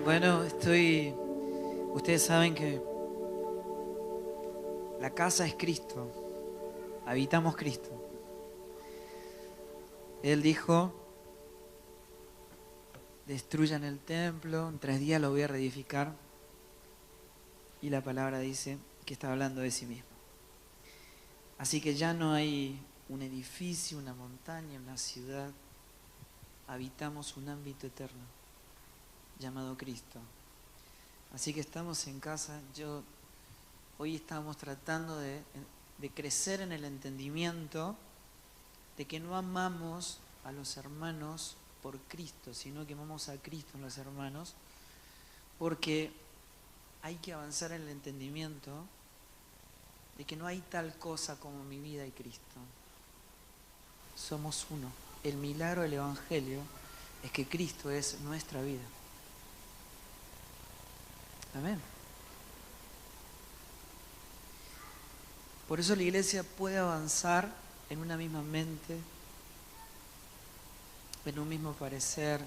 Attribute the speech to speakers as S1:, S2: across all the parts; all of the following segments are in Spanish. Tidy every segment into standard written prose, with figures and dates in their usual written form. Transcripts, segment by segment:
S1: Bueno, ustedes saben que la casa es Cristo, habitamos Cristo. Él dijo, destruyan el templo, en 3 días lo voy a reedificar. Y la palabra dice que está hablando de sí mismo. Así que ya no hay un edificio, una montaña, una ciudad. Habitamos un ámbito eterno llamado Cristo. Así que estamos en casa. Hoy estamos tratando de crecer en el entendimiento de que no amamos a los hermanos por Cristo, sino que amamos a Cristo en los hermanos, porque hay que avanzar en el entendimiento de que no hay tal cosa como mi vida y Cristo. Somos uno. El milagro del Evangelio es que Cristo es nuestra vida. Amén. Por eso la iglesia puede avanzar en una misma mente, en un mismo parecer,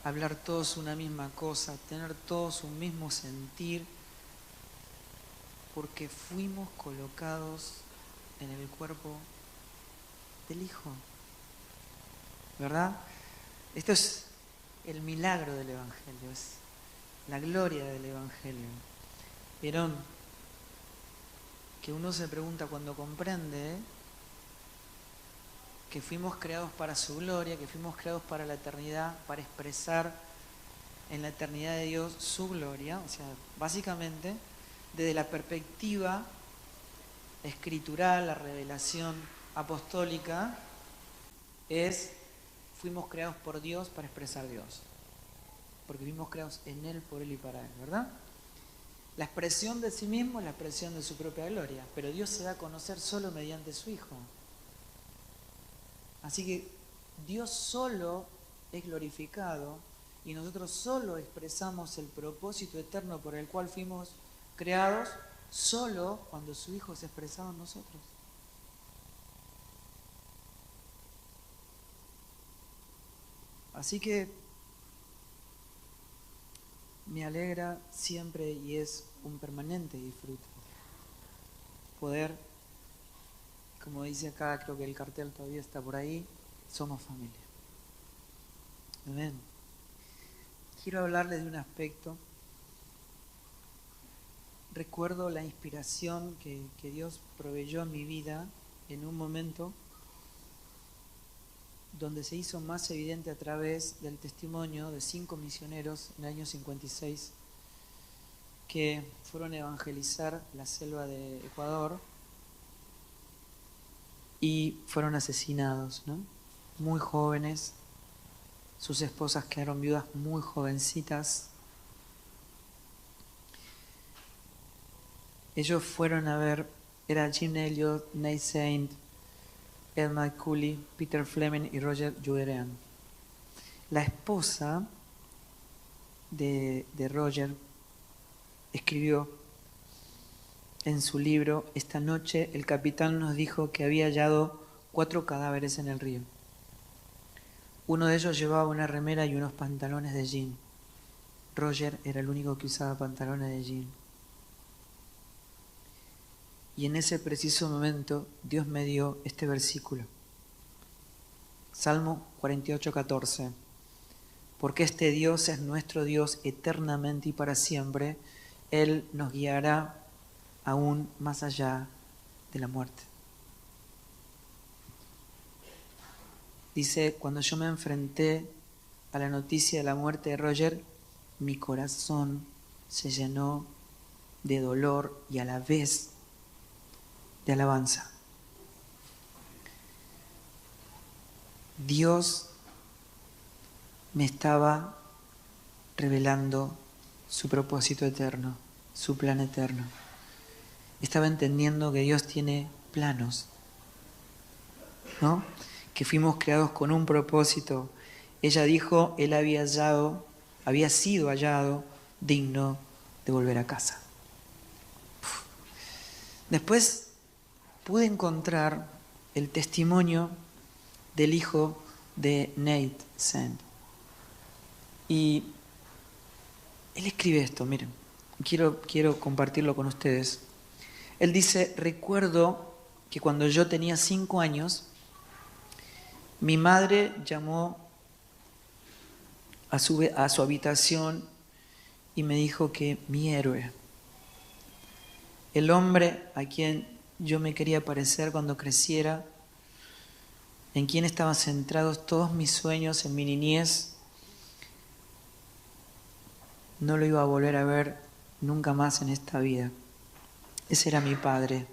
S1: hablar todos una misma cosa, tener todos un mismo sentir, porque fuimos colocados en el cuerpo del Hijo. ¿Verdad? Esto es el milagro del Evangelio, es la gloria del Evangelio. ¿Vieron? Que uno se pregunta cuando comprende que fuimos creados para su gloria, que fuimos creados para la eternidad, para expresar en la eternidad de Dios su gloria. O sea, básicamente, desde la perspectiva escritural, la revelación apostólica, fuimos creados por Dios para expresar a Dios. Porque fuimos creados en Él, por Él y para Él, ¿verdad? La expresión de sí mismo es la expresión de su propia gloria, pero Dios se da a conocer solo mediante su Hijo. Así que Dios solo es glorificado y nosotros solo expresamos el propósito eterno por el cual fuimos creados solo cuando su Hijo se expresado en nosotros. Así que me alegra siempre y es un permanente disfrute poder, como dice acá, creo que el cartel todavía está por ahí, somos familia. Amén. Quiero hablarles de un aspecto. Recuerdo la inspiración que Dios proveyó en mi vida en un momento donde se hizo más evidente a través del testimonio de 5 misioneros en el año 56 que fueron a evangelizar la selva de Ecuador y fueron asesinados, ¿no? Muy jóvenes, sus esposas quedaron viudas muy jovencitas. Ellos fueron a ver, era Jim Elliot, Nate Saint, Ed McCully, Peter Fleming y Roger Judean. La esposa de Roger escribió en su libro: esta noche el capitán nos dijo que había hallado 4 cadáveres en el río. Uno de ellos llevaba una remera y unos pantalones de jean. Roger era el único que usaba pantalones de jean. Y en ese preciso momento Dios me dio este versículo. Salmo 48:14. Porque este Dios es nuestro Dios eternamente y para siempre. Él nos guiará aún más allá de la muerte. Dice, cuando yo me enfrenté a la noticia de la muerte de Roger, mi corazón se llenó de dolor y a la vez de alabanza. Dios me estaba revelando su propósito eterno, su plan eterno. Estaba entendiendo que Dios tiene planos, ¿no? Que fuimos creados con un propósito. Ella dijo, él había sido hallado digno de volver a casa. Después pude encontrar el testimonio del hijo de Nate Saint. Y Él escribe esto, miren, quiero compartirlo con ustedes. Él dice, recuerdo que cuando yo tenía 5 años, mi madre llamó a su habitación y me dijo que mi héroe, el hombre a quien yo me quería parecer cuando creciera, en quien estaban centrados todos mis sueños en mi niñez, no lo iba a volver a ver nunca más en esta vida. Ese era mi padre.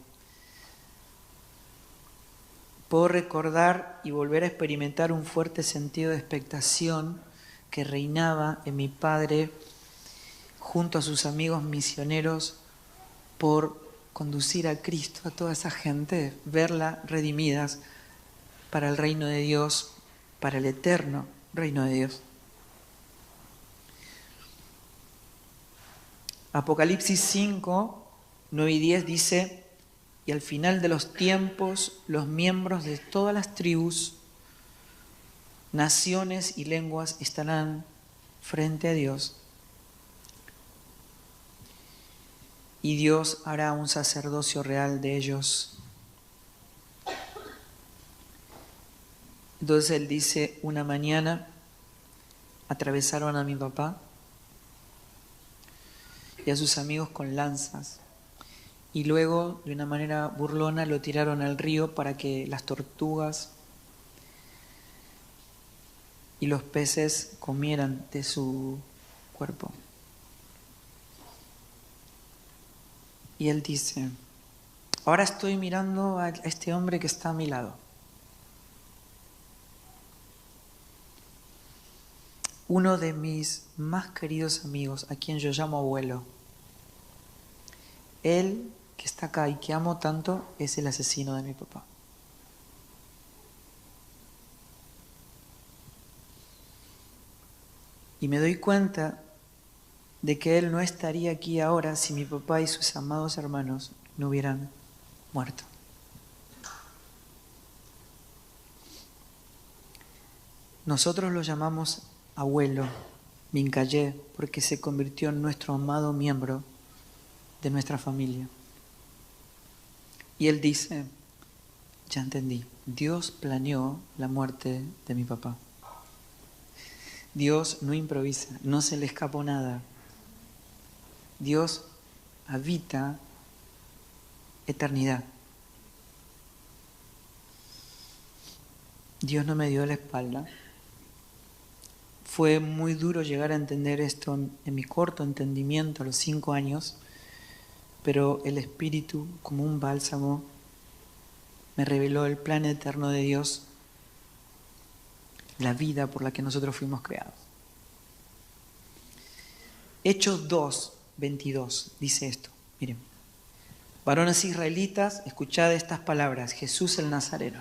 S1: Puedo recordar y volver a experimentar un fuerte sentido de expectación que reinaba en mi padre junto a sus amigos misioneros por conducir a Cristo, a toda esa gente, verla redimidas para el reino de Dios, para el eterno reino de Dios. Apocalipsis 5, 9 y 10 dice, y al final de los tiempos, los miembros de todas las tribus, naciones y lenguas estarán frente a Dios. Y Dios hará un sacerdocio real de ellos. Entonces él dice, una mañana atravesaron a mi papá y a sus amigos con lanzas. Y luego, de una manera burlona, lo tiraron al río para que las tortugas y los peces comieran de su cuerpo. Y él dice, ahora estoy mirando a este hombre que está a mi lado. Uno de mis más queridos amigos, a quien yo llamo abuelo. Él que está acá y que amo tanto es el asesino de mi papá. Y me doy cuenta de que él no estaría aquí ahora si mi papá y sus amados hermanos no hubieran muerto. Nosotros lo llamamos abuelo, Minkayé, porque se convirtió en nuestro amado miembro de nuestra familia. Y él dice, ya entendí, Dios planeó la muerte de mi papá. Dios no improvisa, no se le escapó nada. Dios habita eternidad. Dios no me dio la espalda. Fue muy duro llegar a entender esto en mi corto entendimiento a los 5 años, pero el Espíritu, como un bálsamo, me reveló el plan eterno de Dios, la vida por la que nosotros fuimos creados. Hechos 2, 22 dice esto, miren. Varones israelitas, escuchad estas palabras, Jesús el Nazareno.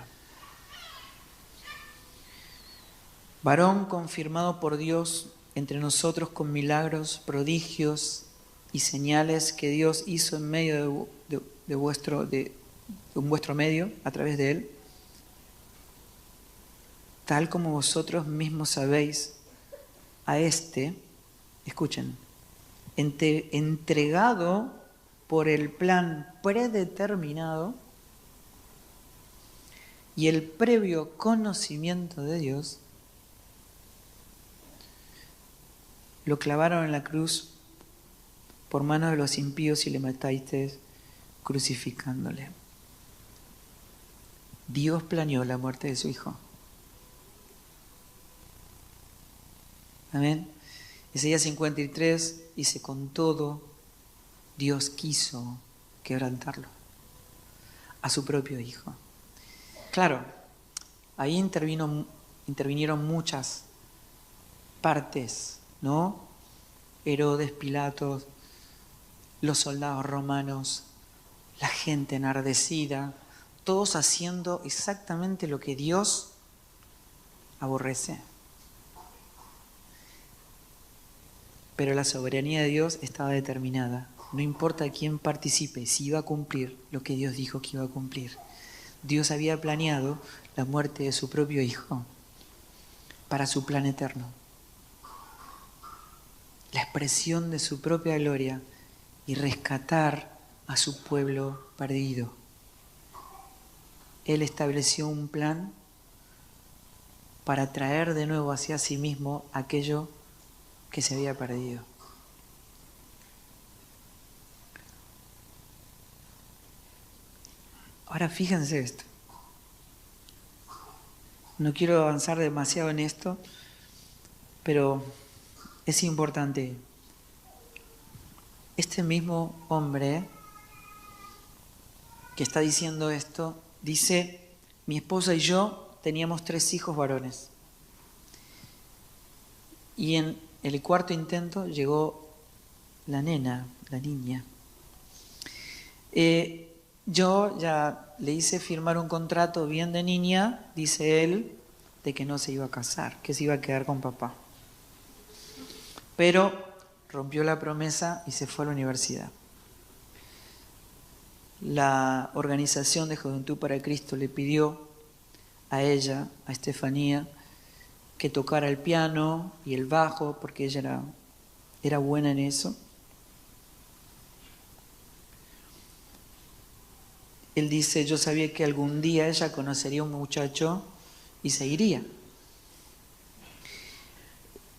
S1: Varón confirmado por Dios entre nosotros con milagros, prodigios y señales que Dios hizo en medio de vuestro medio, a través de él, tal como vosotros mismos sabéis, a este, escuchen, entregado por el plan predeterminado y el previo conocimiento de Dios, lo clavaron en la cruz por manos de los impíos y le matasteis crucificándole. Dios planeó la muerte de su Hijo. Amén. Isaías 53 dice, con todo, Dios quiso quebrantarlo a su propio Hijo. Claro, ahí intervinieron muchas partes, ¿no? Herodes, Pilatos, los soldados romanos, la gente enardecida, todos haciendo exactamente lo que Dios aborrece. Pero la soberanía de Dios estaba determinada. No importa quién participe, si iba a cumplir lo que Dios dijo que iba a cumplir. Dios había planeado la muerte de su propio Hijo para su plan eterno. la expresión de su propia gloria y rescatar a su pueblo perdido. Él estableció un plan para traer de nuevo hacia sí mismo aquello que se había perdido. Ahora fíjense esto. No quiero avanzar demasiado en esto, pero es importante. Este mismo hombre que está diciendo esto, dice, mi esposa y yo teníamos 3 hijos varones. Y en el cuarto intento llegó la niña. Yo ya le hice firmar un contrato bien de niña, dice él, de que no se iba a casar, que se iba a quedar con papá. Pero rompió la promesa y se fue a la universidad. La Organización de Juventud para Cristo le pidió a ella, a Estefanía, que tocara el piano y el bajo, porque ella era buena en eso. Él dice, yo sabía que algún día ella conocería a un muchacho y se iría.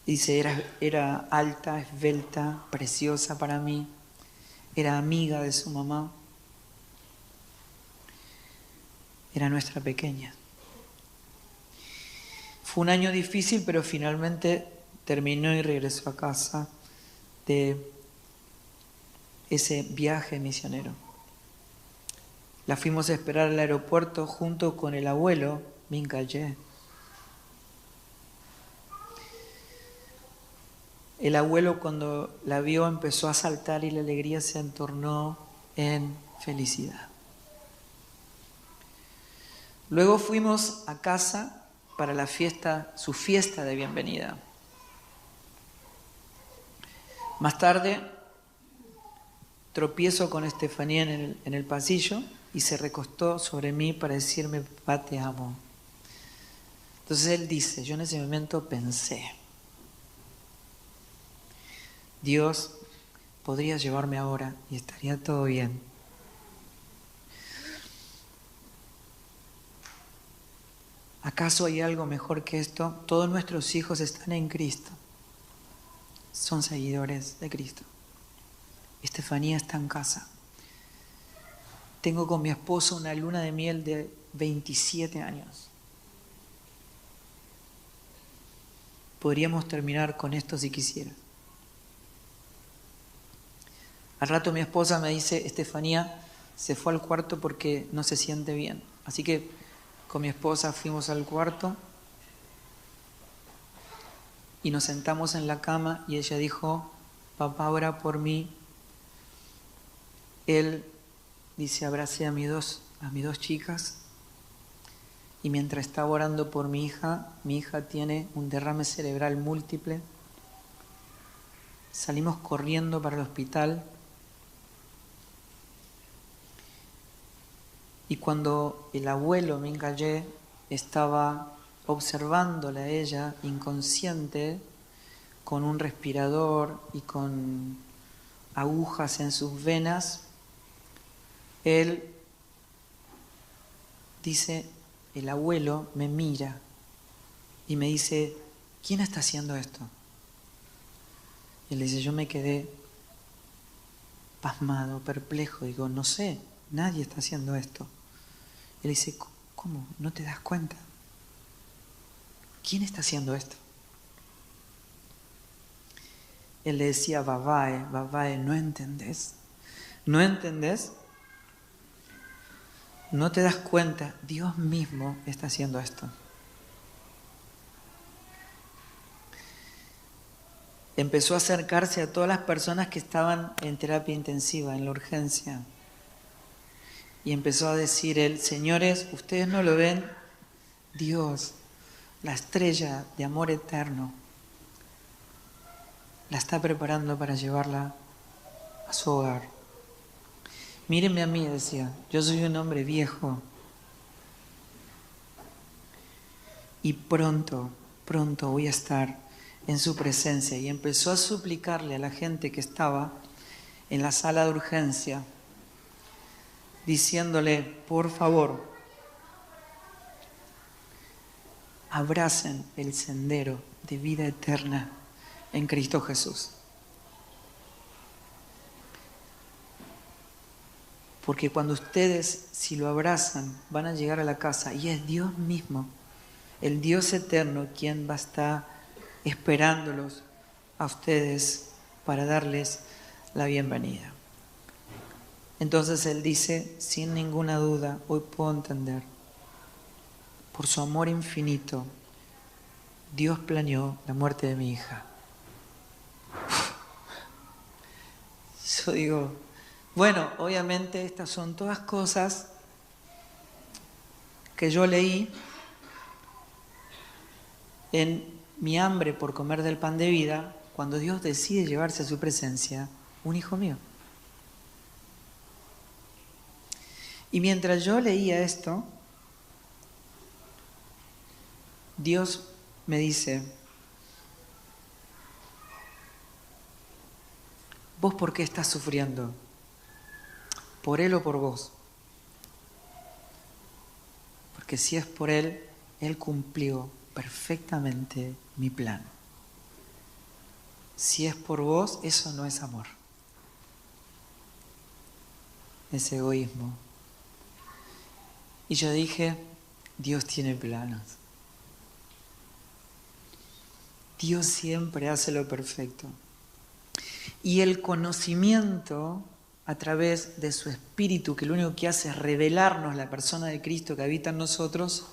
S1: Dice, era alta, esbelta, preciosa para mí, era amiga de su mamá, era nuestra pequeña. Fue un año difícil, pero finalmente terminó y regresó a casa de ese viaje misionero. La fuimos a esperar al aeropuerto junto con el abuelo Mincaye. El abuelo, cuando la vio, empezó a saltar y la alegría se entornó en felicidad. Luego fuimos a casa para la fiesta, su fiesta de bienvenida. Más tarde tropiezo con Estefanía en el pasillo y se recostó sobre mí para decirme, papá, te amo. Entonces él dice, yo en ese momento pensé, Dios podría llevarme ahora y estaría todo bien. ¿Acaso hay algo mejor que esto? Todos nuestros hijos están en Cristo. Son seguidores de Cristo. Estefanía está en casa. Tengo con mi esposo una luna de miel de 27 años. Podríamos terminar con esto si quisiera. Al rato mi esposa me dice, Estefanía se fue al cuarto porque no se siente bien. Así que con mi esposa fuimos al cuarto y nos sentamos en la cama y ella dijo, papá, ora por mí. Él dice, abracé a mis dos chicas y mientras estaba orando por mi hija tiene un derrame cerebral múltiple. Salimos corriendo para el hospital y cuando el abuelo Mincaye estaba observándola a ella inconsciente con un respirador y con agujas en sus venas, él dice, el abuelo me mira y me dice, ¿quién está haciendo esto? Y él dice, yo me quedé pasmado, perplejo, digo, no sé, nadie está haciendo esto. Él dice, ¿cómo? ¿No te das cuenta? ¿Quién está haciendo esto? Él le decía, babae, ¿no entendés? ¿No entendés? ¿No te das cuenta? Dios mismo está haciendo esto. Empezó a acercarse a todas las personas que estaban en terapia intensiva, en la urgencia. Y empezó a decir él, señores, ¿ustedes no lo ven? Dios, la estrella de amor eterno, la está preparando para llevarla a su hogar. Mírenme a mí, decía, yo soy un hombre viejo y pronto voy a estar en su presencia y empezó a suplicarle a la gente que estaba en la sala de urgencia, diciéndole, por favor, abracen el sendero de vida eterna en Cristo Jesús. Porque cuando ustedes, si lo abrazan, van a llegar a la casa y es Dios mismo, el Dios eterno, quien va a estar esperándolos a ustedes para darles la bienvenida. Entonces Él dice, sin ninguna duda, hoy puedo entender, por su amor infinito, Dios planeó la muerte de mi hija. Yo digo, bueno, obviamente estas son todas cosas que yo leí en mi hambre por comer del pan de vida, cuando Dios decide llevarse a su presencia un hijo mío. Y mientras yo leía esto, Dios me dice, ¿vos por qué estás sufriendo? ¿Por él o por vos? Porque si es por él, él cumplió perfectamente mi plan. Si es por vos, eso no es amor. Es egoísmo. Y yo dije, Dios tiene planos. Dios siempre hace lo perfecto. Y el conocimiento a través de su Espíritu, que lo único que hace es revelarnos la persona de Cristo que habita en nosotros,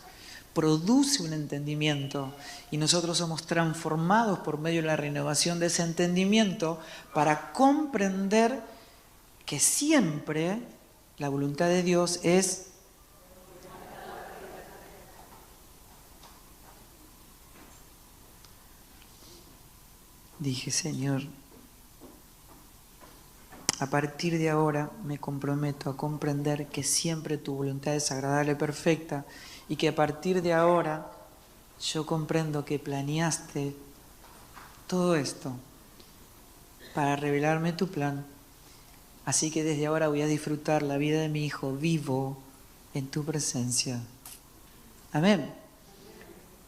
S1: produce un entendimiento y nosotros somos transformados por medio de la renovación de ese entendimiento para comprender que siempre la voluntad de Dios es dije, Señor, a partir de ahora me comprometo a comprender que siempre tu voluntad es agradable y perfecta y que a partir de ahora yo comprendo que planeaste todo esto para revelarme tu plan. Así que desde ahora voy a disfrutar la vida de mi hijo vivo en tu presencia. Amén.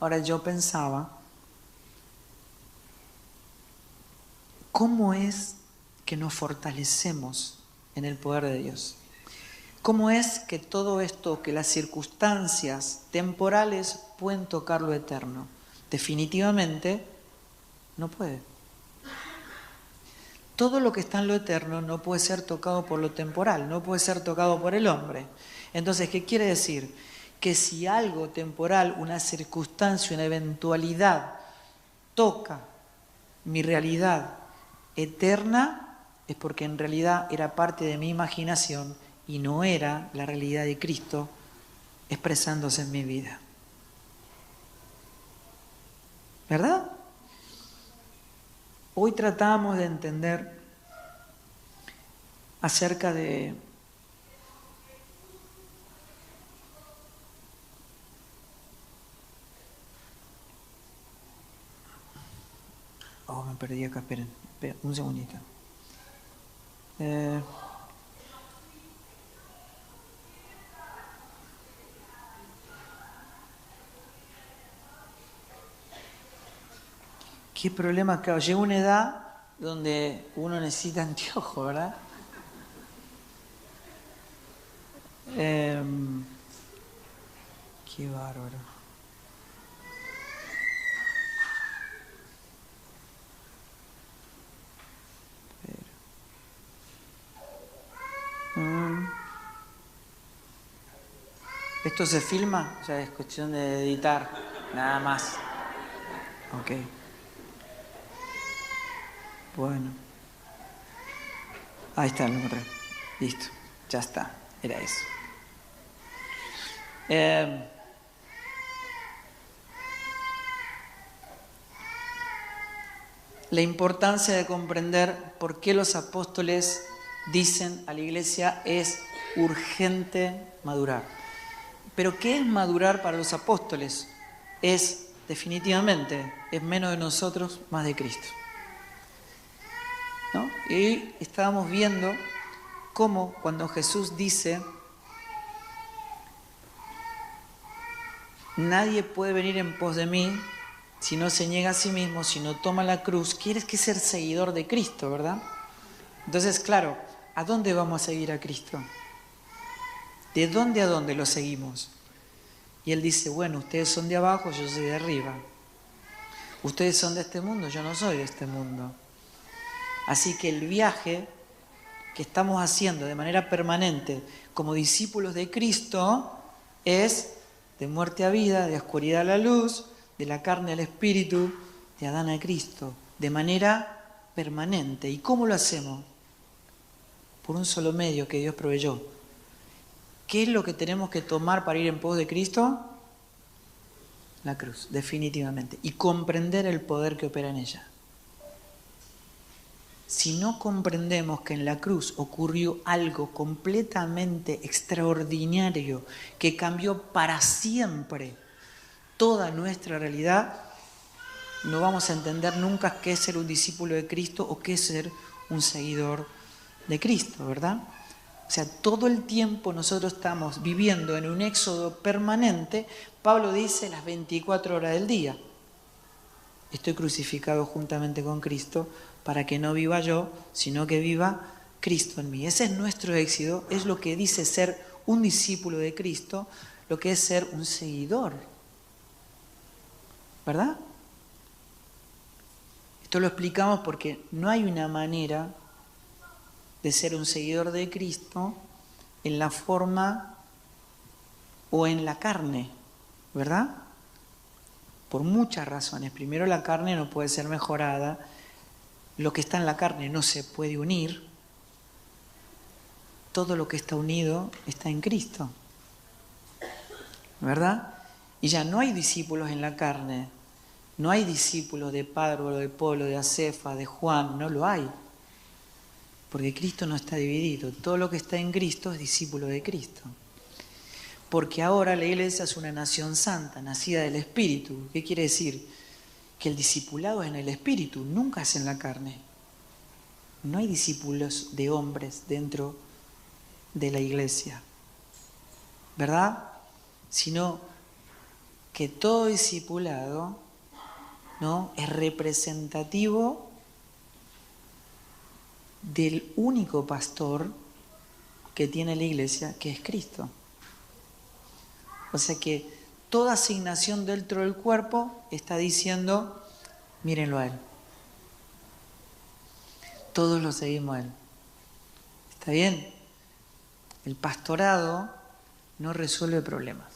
S1: Ahora yo pensaba, ¿cómo es que nos fortalecemos en el poder de Dios? ¿Cómo es que todo esto, que las circunstancias temporales pueden tocar lo eterno? Definitivamente no puede. Todo lo que está en lo eterno no puede ser tocado por lo temporal, no puede ser tocado por el hombre. Entonces, ¿qué quiere decir? Que si algo temporal, una circunstancia, una eventualidad toca mi realidad eterna, es porque en realidad era parte de mi imaginación y no era la realidad de Cristo expresándose en mi vida. ¿Verdad? Hoy tratamos de entender acerca de me perdí acá, esperen un segundito. ¿Qué problema? Claro, llega una edad donde uno necesita anteojos, ¿verdad? Qué bárbaro. ¿Esto se filma? O sea, es cuestión de editar, nada más. Ok. Bueno. Ahí está, lo encontré. Listo, ya está. Era eso. La importancia de comprender por qué los apóstoles dicen a la iglesia es urgente madurar. Pero ¿qué es madurar para los apóstoles? Es definitivamente, es menos de nosotros, más de Cristo, ¿no? Y estábamos viendo cómo cuando Jesús dice, nadie puede venir en pos de mí si no se niega a sí mismo, si no toma la cruz, quieres que ser seguidor de Cristo, ¿verdad? Entonces, claro, ¿a dónde vamos a seguir a Cristo? ¿De dónde a dónde lo seguimos? Y Él dice, bueno, ustedes son de abajo, yo soy de arriba. Ustedes son de este mundo, yo no soy de este mundo. Así que el viaje que estamos haciendo de manera permanente como discípulos de Cristo es de muerte a vida, de oscuridad a la luz, de la carne al espíritu, de Adán a Cristo, de manera permanente. ¿Y cómo lo hacemos? Por un solo medio que Dios proveyó. ¿Qué es lo que tenemos que tomar para ir en pos de Cristo? La cruz, definitivamente. Y comprender el poder que opera en ella. Si no comprendemos que en la cruz ocurrió algo completamente extraordinario que cambió para siempre toda nuestra realidad, no vamos a entender nunca qué es ser un discípulo de Cristo o qué es ser un seguidor de Cristo, ¿verdad? O sea, todo el tiempo nosotros estamos viviendo en un éxodo permanente. Pablo dice las 24 horas del día. Estoy crucificado juntamente con Cristo para que no viva yo, sino que viva Cristo en mí. Ese es nuestro éxodo, es lo que dice ser un discípulo de Cristo, lo que es ser un seguidor. ¿Verdad? Esto lo explicamos porque no hay una manera de ser un seguidor de Cristo en la forma o en la carne, ¿verdad? Por muchas razones. Primero, la carne no puede ser mejorada. Lo que está en la carne no se puede unir. Todo lo que está unido está en Cristo, ¿verdad? Y ya no hay discípulos en la carne. No hay discípulos de Pablo, de Polo, de Acefa, de Juan. No lo hay. Porque Cristo no está dividido. Todo lo que está en Cristo es discípulo de Cristo. Porque ahora la iglesia es una nación santa, nacida del Espíritu. ¿Qué quiere decir? Que el discipulado es en el Espíritu, nunca es en la carne. No hay discípulos de hombres dentro de la iglesia, ¿verdad? Sino que todo discipulado, ¿no?, es representativo del único pastor que tiene la iglesia, que es Cristo. O sea que toda asignación dentro del cuerpo está diciendo, mírenlo a Él. Todos lo seguimos a Él. ¿Está bien? El pastorado no resuelve problemas.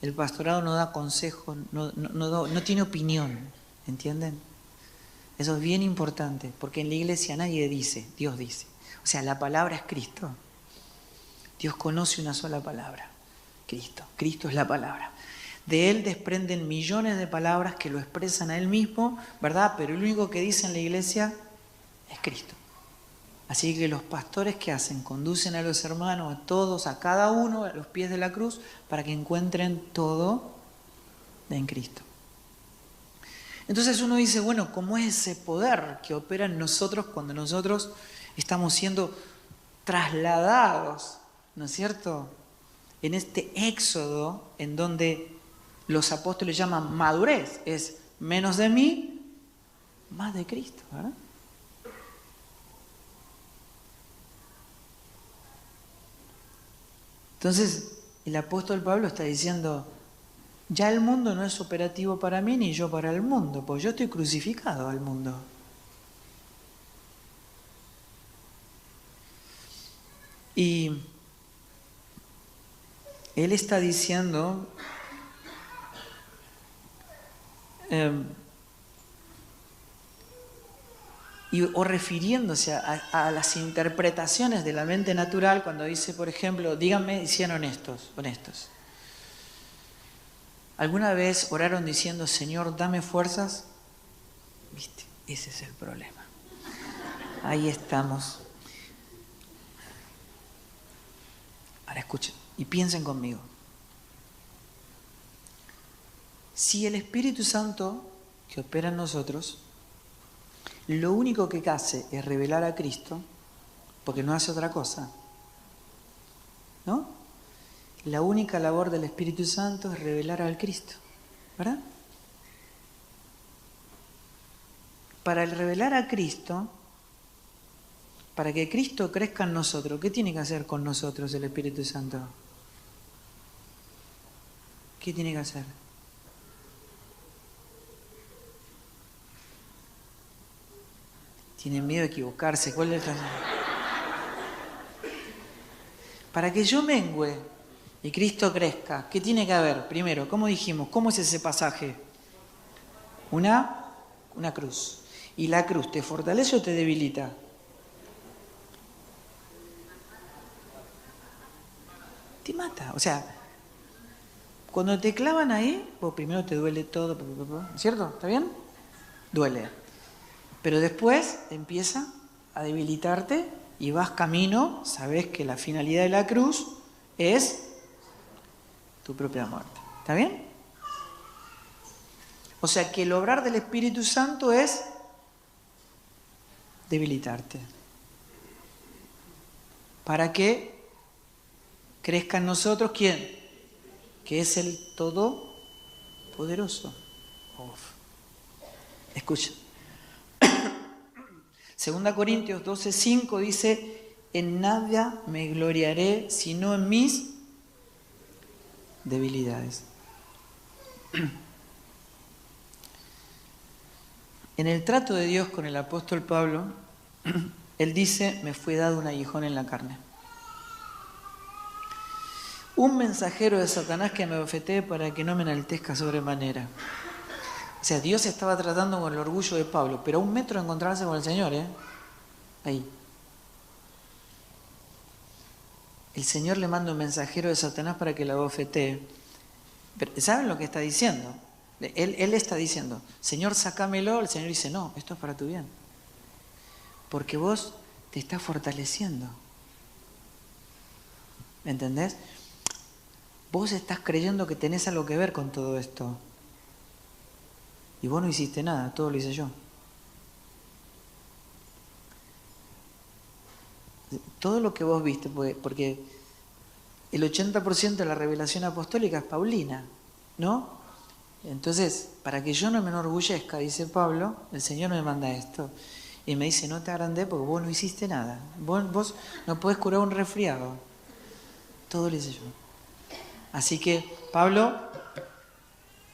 S1: El pastorado no da consejos, no tiene opinión, ¿entienden? Eso es bien importante, porque en la iglesia nadie dice, Dios dice. O sea, la palabra es Cristo. Dios conoce una sola palabra, Cristo. Cristo es la palabra. De Él desprenden millones de palabras que lo expresan a Él mismo, ¿verdad? Pero el único que dice en la iglesia es Cristo. Así que los pastores, ¿qué hacen? Conducen a los hermanos, a todos, a cada uno, a los pies de la cruz, para que encuentren todo en Cristo. Entonces uno dice, bueno, ¿cómo es ese poder que opera en nosotros cuando nosotros estamos siendo trasladados, ¿no es cierto?, en este éxodo en donde los apóstoles llaman madurez, es menos de mí, más de Cristo, ¿verdad? Entonces, el apóstol Pablo está diciendo, ya el mundo no es operativo para mí ni yo para el mundo, pues yo estoy crucificado al mundo. Y él está diciendo, o refiriéndose a las interpretaciones de la mente natural, cuando dice, por ejemplo, díganme si sean honestos. ¿Alguna vez oraron diciendo, Señor, dame fuerzas? ¿Viste? Ese es el problema. Ahí estamos. Ahora escuchen y piensen conmigo. Si el Espíritu Santo que opera en nosotros, lo único que hace es revelar a Cristo, porque no hace otra cosa, ¿no? La única labor del Espíritu Santo es revelar al Cristo, ¿verdad? Para revelar a Cristo, para que Cristo crezca en nosotros, ¿qué tiene que hacer con nosotros el Espíritu Santo? ¿Qué tiene que hacer? Tienen miedo de equivocarse. ¿Cuál es el caso? Para que yo mengüe y Cristo crezca, ¿qué tiene que haber? Primero, ¿cómo dijimos? ¿Cómo es ese pasaje? Una cruz. ¿Y la cruz te fortalece o te debilita? Te mata. O sea, cuando te clavan ahí, vos primero te duele todo, ¿cierto? ¿Está bien? Duele. Pero después empieza a debilitarte y vas camino, sabes que la finalidad de la cruz es tu propia muerte. ¿Está bien? O sea que el obrar del Espíritu Santo es debilitarte. ¿Para que crezca en nosotros quién? Que es el Todopoderoso. Escucha. 2 Corintios 12:5 dice, en nada me gloriaré sino en mis debilidades. En el trato de Dios con el apóstol Pablo, él dice, me fue dado un aguijón en la carne. Un mensajero de Satanás que me bofetee para que no me enaltezca sobremanera. O sea, Dios estaba tratando con el orgullo de Pablo, pero a 1 metro de encontrarse con el Señor, Ahí. El Señor le manda un mensajero de Satanás para que la bofetee. Pero, ¿saben lo que está diciendo? Él está diciendo, Señor, sácamelo. El Señor dice, no, esto es para tu bien. Porque vos te estás fortaleciendo. ¿Me entendés? Vos estás creyendo que tenés algo que ver con todo esto. Y vos no hiciste nada, todo lo hice yo. Todo lo que vos viste, porque el 80% de la revelación apostólica es paulina, ¿no? Entonces, para que yo no me enorgullezca, dice Pablo, el Señor me manda esto. Y me dice, no te agrandé porque vos no hiciste nada. Vos no podés curar un resfriado. Todo lo hice yo. Así que, Pablo,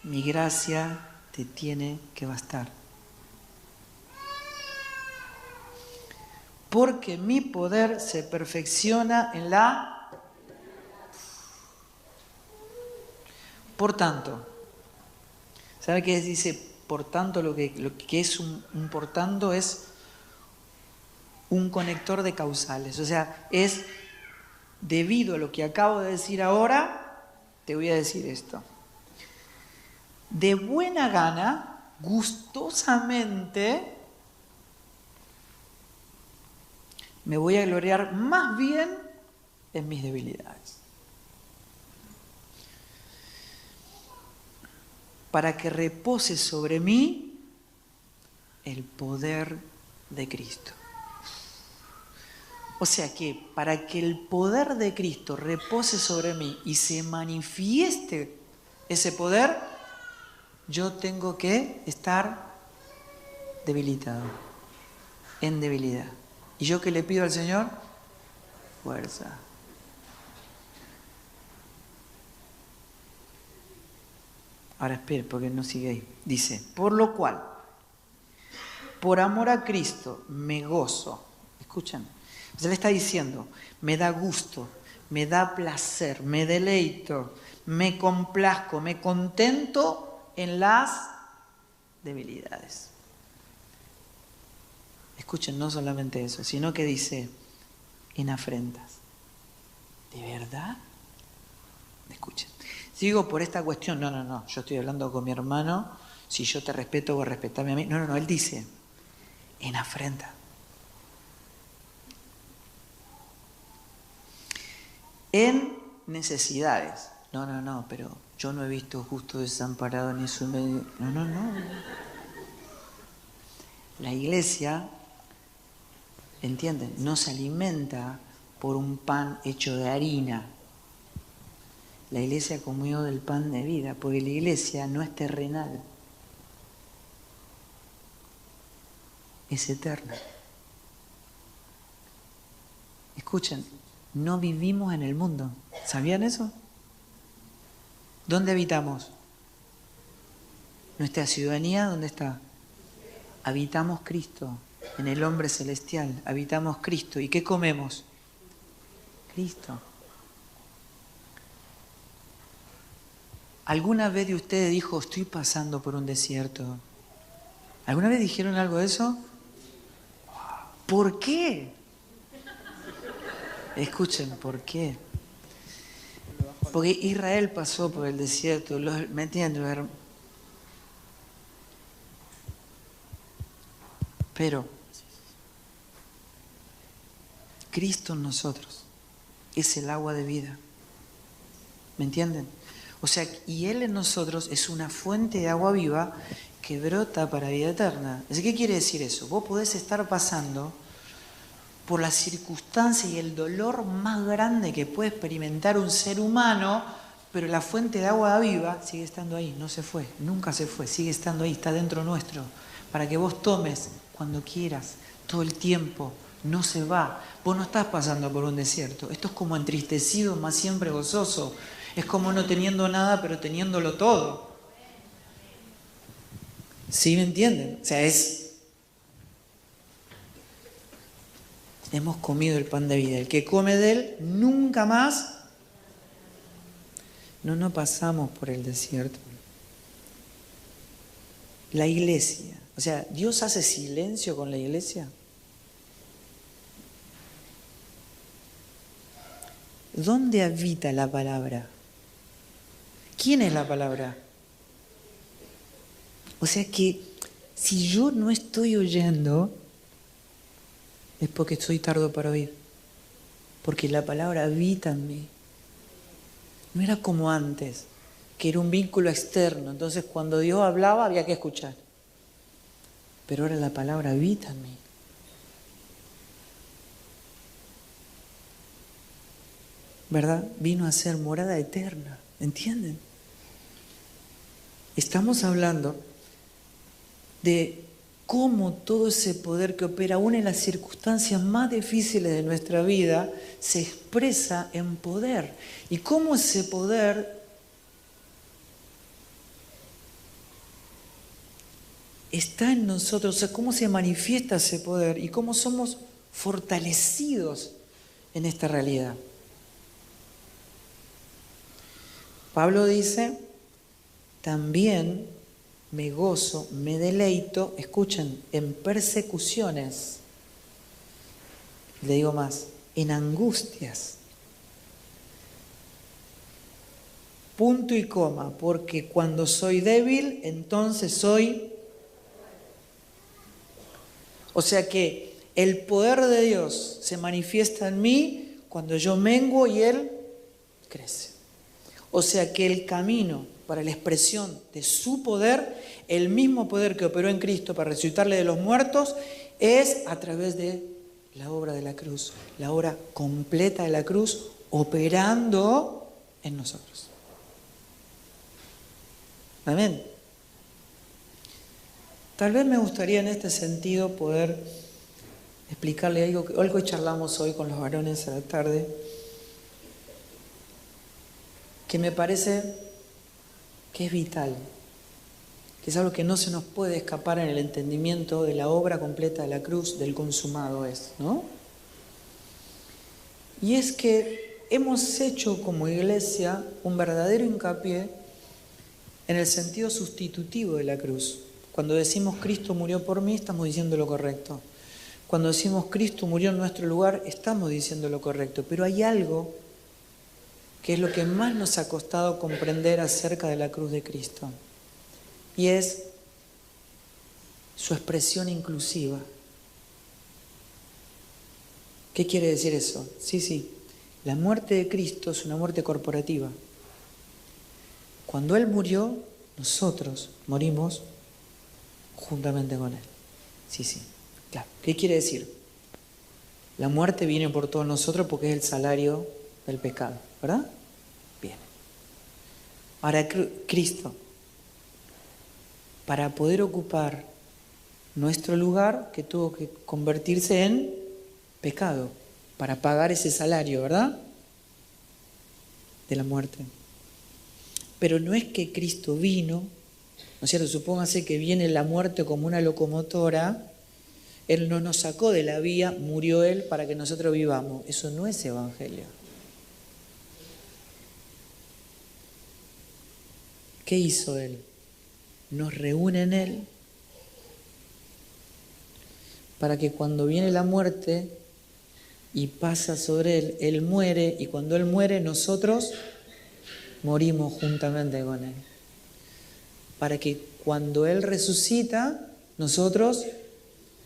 S1: mi gracia te tiene que bastar. Porque mi poder se perfecciona en la... Por tanto, ¿sabe qué dice? Por tanto, lo que es un por tanto es un conector de causales. O sea, es debido a lo que acabo de decir ahora, te voy a decir esto. De buena gana, gustosamente, me voy a gloriar más bien en mis debilidades. Para que repose sobre mí el poder de Cristo. O sea que para que el poder de Cristo repose sobre mí y se manifieste ese poder, yo tengo que estar debilitado, en debilidad. ¿Y yo qué le pido al Señor? Fuerza. Ahora espere, porque no sigue ahí. Dice, por lo cual, por amor a Cristo, me gozo. Escuchen. O sea, le está diciendo, me da gusto, me da placer, me deleito, me complazco, me contento en las debilidades. Escuchen, no solamente eso, sino que dice, en afrentas. ¿De verdad? Escuchen. Si digo por esta cuestión, no, yo estoy hablando con mi hermano, si yo te respeto, vos respetame a mí. No, él dice, en afrenta. En necesidades. No, pero yo no he visto justo desamparado ni su medio. No, no, no. La iglesia, ¿entienden? No se alimenta por un pan hecho de harina. La iglesia comió del pan de vida, porque la iglesia no es terrenal, es eterna. Escuchen, no vivimos en el mundo. ¿Sabían eso? ¿Dónde habitamos? Nuestra ciudadanía, ¿dónde está? Habitamos Cristo, en el hombre celestial, habitamos Cristo. ¿Y qué comemos? Cristo. ¿Alguna vez de ustedes dijo, estoy pasando por un desierto? ¿Alguna vez dijeron algo de eso? ¿Por qué? Escuchen, ¿por qué? Porque Israel pasó por el desierto, ¿me entienden? Pero Cristo en nosotros es el agua de vida. ¿Me entienden? O sea, y Él en nosotros es una fuente de agua viva que brota para vida eterna. ¿Qué quiere decir eso? Vos podés estar pasando por la circunstancia y el dolor más grande que puede experimentar un ser humano, pero la fuente de agua viva sigue estando ahí, no se fue, nunca se fue, sigue estando ahí, está dentro nuestro, para que vos tomes cuando quieras, todo el tiempo, no se va. Vos no estás pasando por un desierto, esto es como entristecido, más siempre gozoso, es como no teniendo nada, pero teniéndolo todo. ¿Sí me entienden? O sea, hemos comido el pan de vida. El que come de él nunca más. No pasamos por el desierto. La iglesia. O sea, ¿Dios hace silencio con la iglesia? ¿Dónde habita la palabra? ¿Quién es la palabra? O sea que si yo no estoy oyendo, es porque soy tardo para oír. Porque la palabra habita en mí. No era como antes, que era un vínculo externo. Entonces cuando Dios hablaba había que escuchar. Pero ahora la palabra habita en mí. ¿Verdad? Vino a ser morada eterna. ¿Entienden? Estamos hablando de cómo todo ese poder que opera aún en las circunstancias más difíciles de nuestra vida se expresa en poder. Y cómo ese poder está en nosotros, o sea, cómo se manifiesta ese poder y cómo somos fortalecidos en esta realidad. Pablo dice, también me gozo, me deleito, escuchen, en persecuciones. Le digo más, en angustias. Punto y coma, porque cuando soy débil, entonces soy... O sea que el poder de Dios se manifiesta en mí cuando yo menguo y Él crece. O sea que el camino para la expresión de su poder, el mismo poder que operó en Cristo para resucitarle de los muertos, es a través de la obra de la cruz, la obra completa de la cruz, operando en nosotros. Amén. Tal vez me gustaría en este sentido poder explicarle algo que charlamos hoy con los varones a la tarde, que me parece que es vital, que es algo que no se nos puede escapar en el entendimiento de la obra completa de la cruz, del consumado es, ¿no? Y es que hemos hecho como iglesia un verdadero hincapié en el sentido sustitutivo de la cruz. Cuando decimos Cristo murió por mí, estamos diciendo lo correcto. Cuando decimos Cristo murió en nuestro lugar, estamos diciendo lo correcto. Pero hay algo que es lo que más nos ha costado comprender acerca de la cruz de Cristo. Y es su expresión inclusiva. ¿Qué quiere decir eso? Sí, la muerte de Cristo es una muerte corporativa. Cuando Él murió, nosotros morimos juntamente con Él. Sí, claro. ¿Qué quiere decir? La muerte viene por todos nosotros porque es el salario del pecado, ¿verdad? Bien. Ahora Cristo, para poder ocupar nuestro lugar, que tuvo que convertirse en pecado, para pagar ese salario, ¿verdad? De la muerte. Pero no es que Cristo vino, ¿no es cierto? Supóngase que viene la muerte como una locomotora, Él no nos sacó de la vía, murió Él para que nosotros vivamos. Eso no es evangelio. ¿Qué hizo Él? Nos reúne en Él para que cuando viene la muerte y pasa sobre Él, Él muere, y cuando Él muere nosotros morimos juntamente con Él. Para que cuando Él resucita, nosotros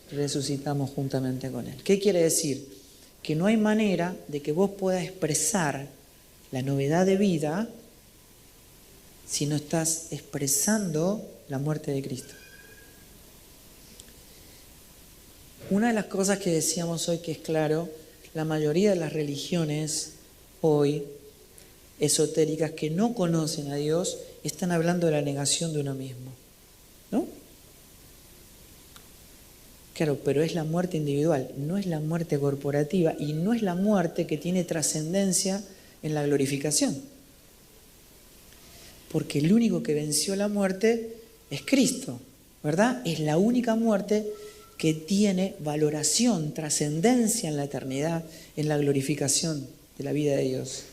S1: resucitamos juntamente con Él. ¿Qué quiere decir? Que no hay manera de que vos puedas expresar la novedad de vida si no estás expresando la muerte de Cristo. Una de las cosas que decíamos hoy que es claro, la mayoría de las religiones hoy esotéricas que no conocen a Dios están hablando de la negación de uno mismo, ¿no? Claro, pero es la muerte individual, no es la muerte corporativa y no es la muerte que tiene trascendencia en la glorificación. Porque el único que venció la muerte es Cristo, ¿verdad? Es la única muerte que tiene valoración, trascendencia en la eternidad, en la glorificación de la vida de Dios.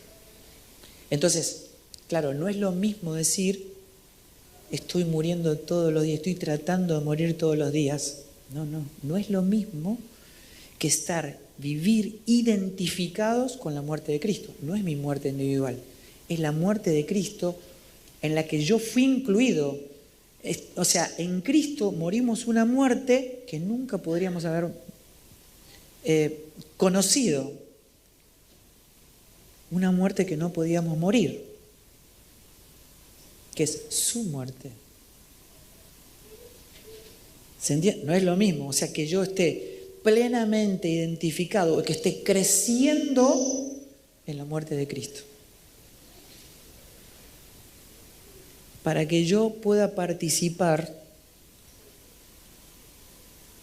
S1: Entonces, claro, no es lo mismo decir, estoy muriendo todos los días, estoy tratando de morir todos los días. No es lo mismo que vivir identificados con la muerte de Cristo. No es mi muerte individual, es la muerte de Cristo en la que yo fui incluido. O sea, en Cristo morimos una muerte que nunca podríamos haber conocido. Una muerte que no podíamos morir, que es su muerte. ¿Se entiende? No es lo mismo, o sea, que yo esté plenamente identificado, que esté creciendo en la muerte de Cristo. Para que yo pueda participar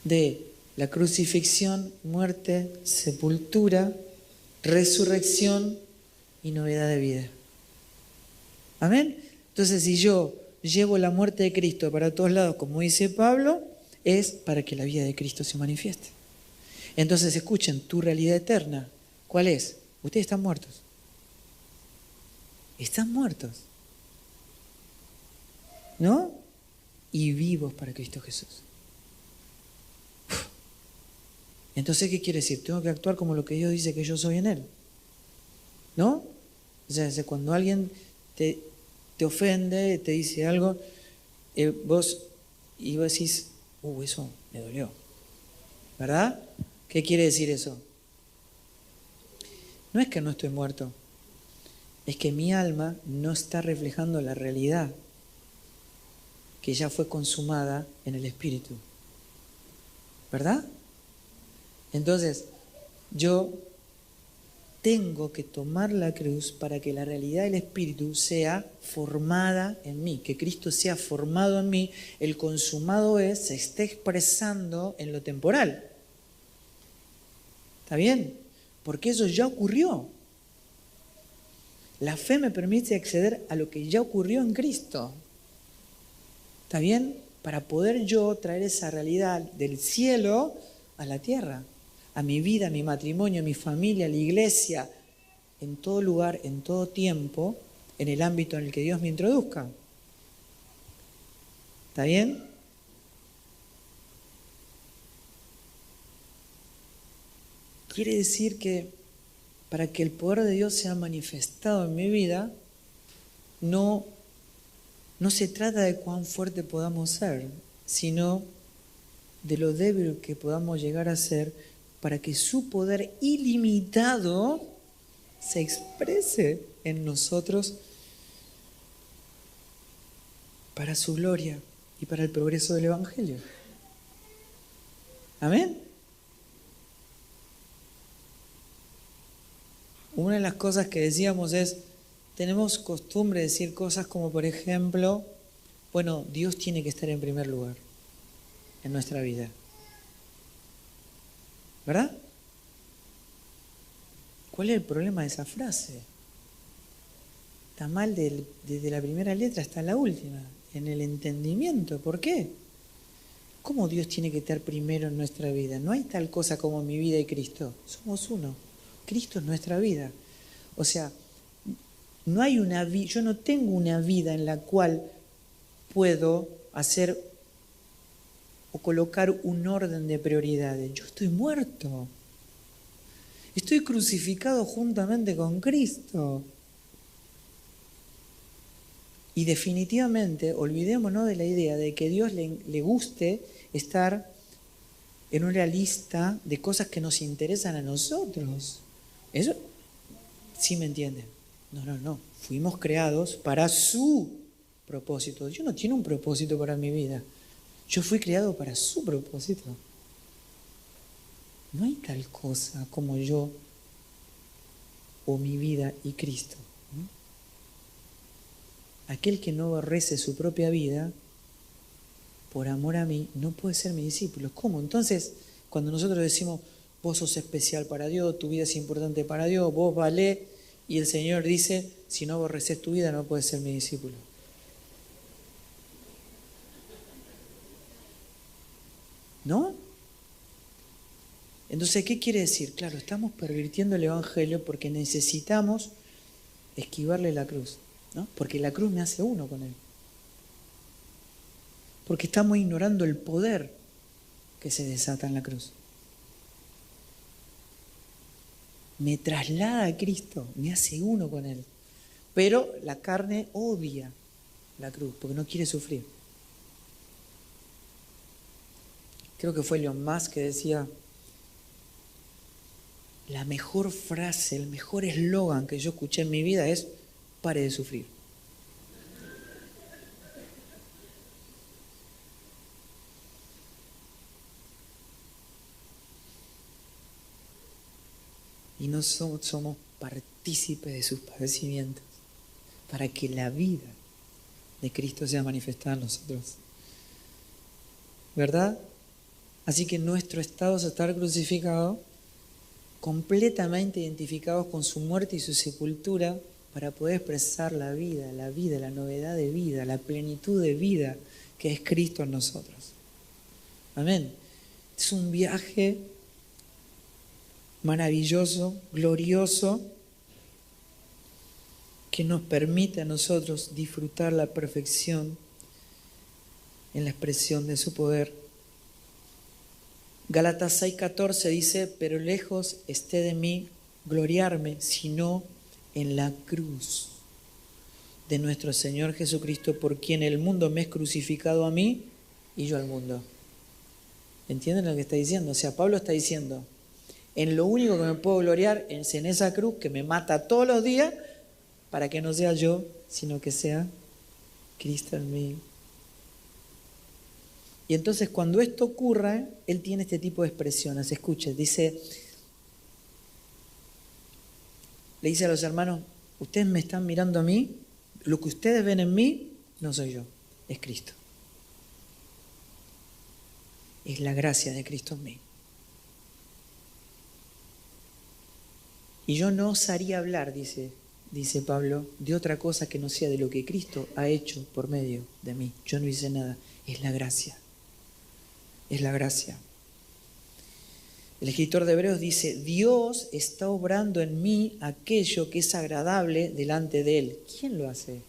S1: de la crucifixión, muerte, sepultura, resurrección y novedad de vida. ¿Amén? Entonces, si yo llevo la muerte de Cristo para todos lados, como dice Pablo, es para que la vida de Cristo se manifieste. Entonces, escuchen, tu realidad eterna, ¿cuál es? Ustedes están muertos. Están muertos, ¿no? Y vivos para Cristo Jesús. Entonces, ¿qué quiere decir? Tengo que actuar como lo que Dios dice que yo soy en Él, ¿no? O sea, cuando alguien te ofende, te dice algo, vos decís, eso me dolió, ¿verdad? ¿Qué quiere decir eso? No es que no estoy muerto, es que mi alma no está reflejando la realidad que ya fue consumada en el Espíritu, ¿verdad? Entonces, yo tengo que tomar la cruz para que la realidad del Espíritu sea formada en mí, que Cristo sea formado en mí, el consumado se esté expresando en lo temporal. ¿Está bien? Porque eso ya ocurrió. La fe me permite acceder a lo que ya ocurrió en Cristo. ¿Está bien? Para poder yo traer esa realidad del cielo a la tierra, a mi vida, a mi matrimonio, a mi familia, a la iglesia, en todo lugar, en todo tiempo, en el ámbito en el que Dios me introduzca. ¿Está bien? Quiere decir que para que el poder de Dios sea manifestado en mi vida, no se trata de cuán fuerte podamos ser, sino de lo débil que podamos llegar a ser para que su poder ilimitado se exprese en nosotros para su gloria y para el progreso del Evangelio. Amén. Una de las cosas que decíamos es, tenemos costumbre de decir cosas como, por ejemplo, bueno, Dios tiene que estar en primer lugar en nuestra vida. ¿Verdad? ¿Cuál es el problema de esa frase? Está mal desde la primera letra hasta la última, en el entendimiento. ¿Por qué? ¿Cómo Dios tiene que estar primero en nuestra vida? No hay tal cosa como mi vida y Cristo. Somos uno. Cristo es nuestra vida. O sea, no hay yo no tengo una vida en la cual puedo hacer o colocar un orden de prioridades. Yo estoy muerto. Estoy crucificado juntamente con Cristo. Y definitivamente olvidémonos de la idea de que a Dios le guste estar en una lista de cosas que nos interesan a nosotros. Eso sí me entienden. No. Fuimos creados para su propósito. Dios no tiene un propósito para mi vida. Yo fui creado para su propósito. No hay tal cosa como yo o mi vida y Cristo. Aquel que no aborrece su propia vida, por amor a mí, no puede ser mi discípulo. ¿Cómo? Entonces, cuando nosotros decimos, vos sos especial para Dios, tu vida es importante para Dios, vos valés, y el Señor dice, si no aborreces tu vida, no puedes ser mi discípulo. ¿No? Entonces, ¿qué quiere decir? Claro, estamos pervirtiendo el Evangelio porque necesitamos esquivarle la cruz, ¿no? Porque la cruz me hace uno con Él. Porque estamos ignorando el poder que se desata en la cruz. Me traslada a Cristo, me hace uno con Él. Pero la carne odia la cruz porque no quiere sufrir. Creo que fue Elon Musk que decía, la mejor frase, el mejor eslogan que yo escuché en mi vida es, pare de sufrir. Y no somos partícipes de sus padecimientos para que la vida de Cristo sea manifestada en nosotros. ¿Verdad? Así que nuestro estado es estar crucificado, completamente identificados con su muerte y su sepultura, para poder expresar la vida, la novedad de vida, la plenitud de vida que es Cristo en nosotros. Amén. Es un viaje maravilloso, glorioso, que nos permite a nosotros disfrutar la perfección en la expresión de su poder. Gálatas 6:14 dice, pero lejos esté de mí gloriarme, sino en la cruz de nuestro Señor Jesucristo, por quien el mundo me es crucificado a mí y yo al mundo. ¿Entienden lo que está diciendo? O sea, Pablo está diciendo, en lo único que me puedo gloriar es en esa cruz que me mata todos los días, para que no sea yo, sino que sea Cristo en mí. Y entonces cuando esto ocurra, él tiene este tipo de expresiones. Escuchen, le dice a los hermanos, ustedes me están mirando a mí, lo que ustedes ven en mí no soy yo, es Cristo. Es la gracia de Cristo en mí. Y yo no osaría hablar, dice Pablo, de otra cosa que no sea de lo que Cristo ha hecho por medio de mí. Yo no hice nada, es la gracia. Es la gracia. El escritor de Hebreos dice, Dios está obrando en mí aquello que es agradable delante de Él. ¿Quién lo hace?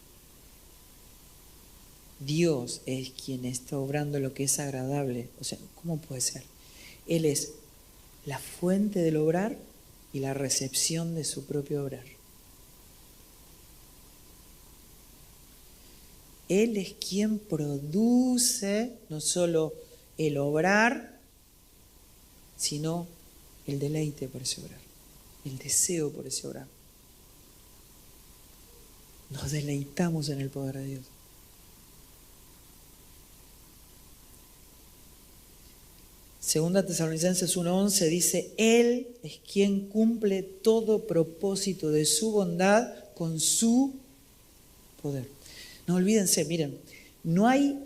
S1: Dios es quien está obrando lo que es agradable. O sea, ¿cómo puede ser? Él es la fuente del obrar y la recepción de su propio obrar. Él es quien produce no solo el obrar, sino el deleite por ese obrar, el deseo por ese obrar. Nos deleitamos en el poder de Dios. Segunda Tesalonicenses 1:11 dice, Él es quien cumple todo propósito de su bondad con su poder. No olvídense, miren, no hay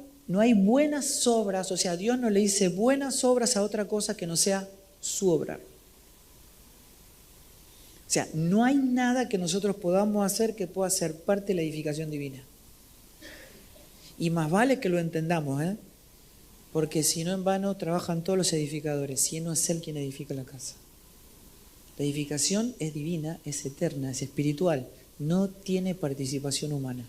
S1: buenas obras, o sea, Dios no le dice buenas obras a otra cosa que no sea su obra. O sea, no hay nada que nosotros podamos hacer que pueda ser parte de la edificación divina. Y más vale que lo entendamos, porque si no en vano trabajan todos los edificadores, si no es Él quien edifica la casa. La edificación es divina, es eterna, es espiritual, no tiene participación humana.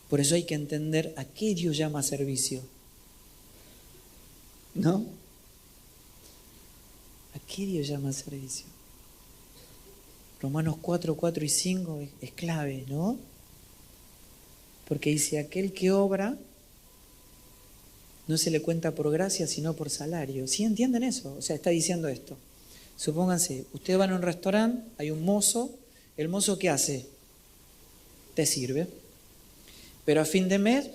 S1: Por eso hay que entender a qué Dios llama servicio. ¿No? ¿A qué Dios llama servicio? Romanos 4, 4 y 5 es clave, ¿no? Porque dice, aquel que obra no se le cuenta por gracia, sino por salario. ¿Sí entienden eso? O sea, está diciendo esto. Supónganse, ustedes van a un restaurante, hay un mozo, ¿el mozo qué hace? Te sirve. Pero a fin de mes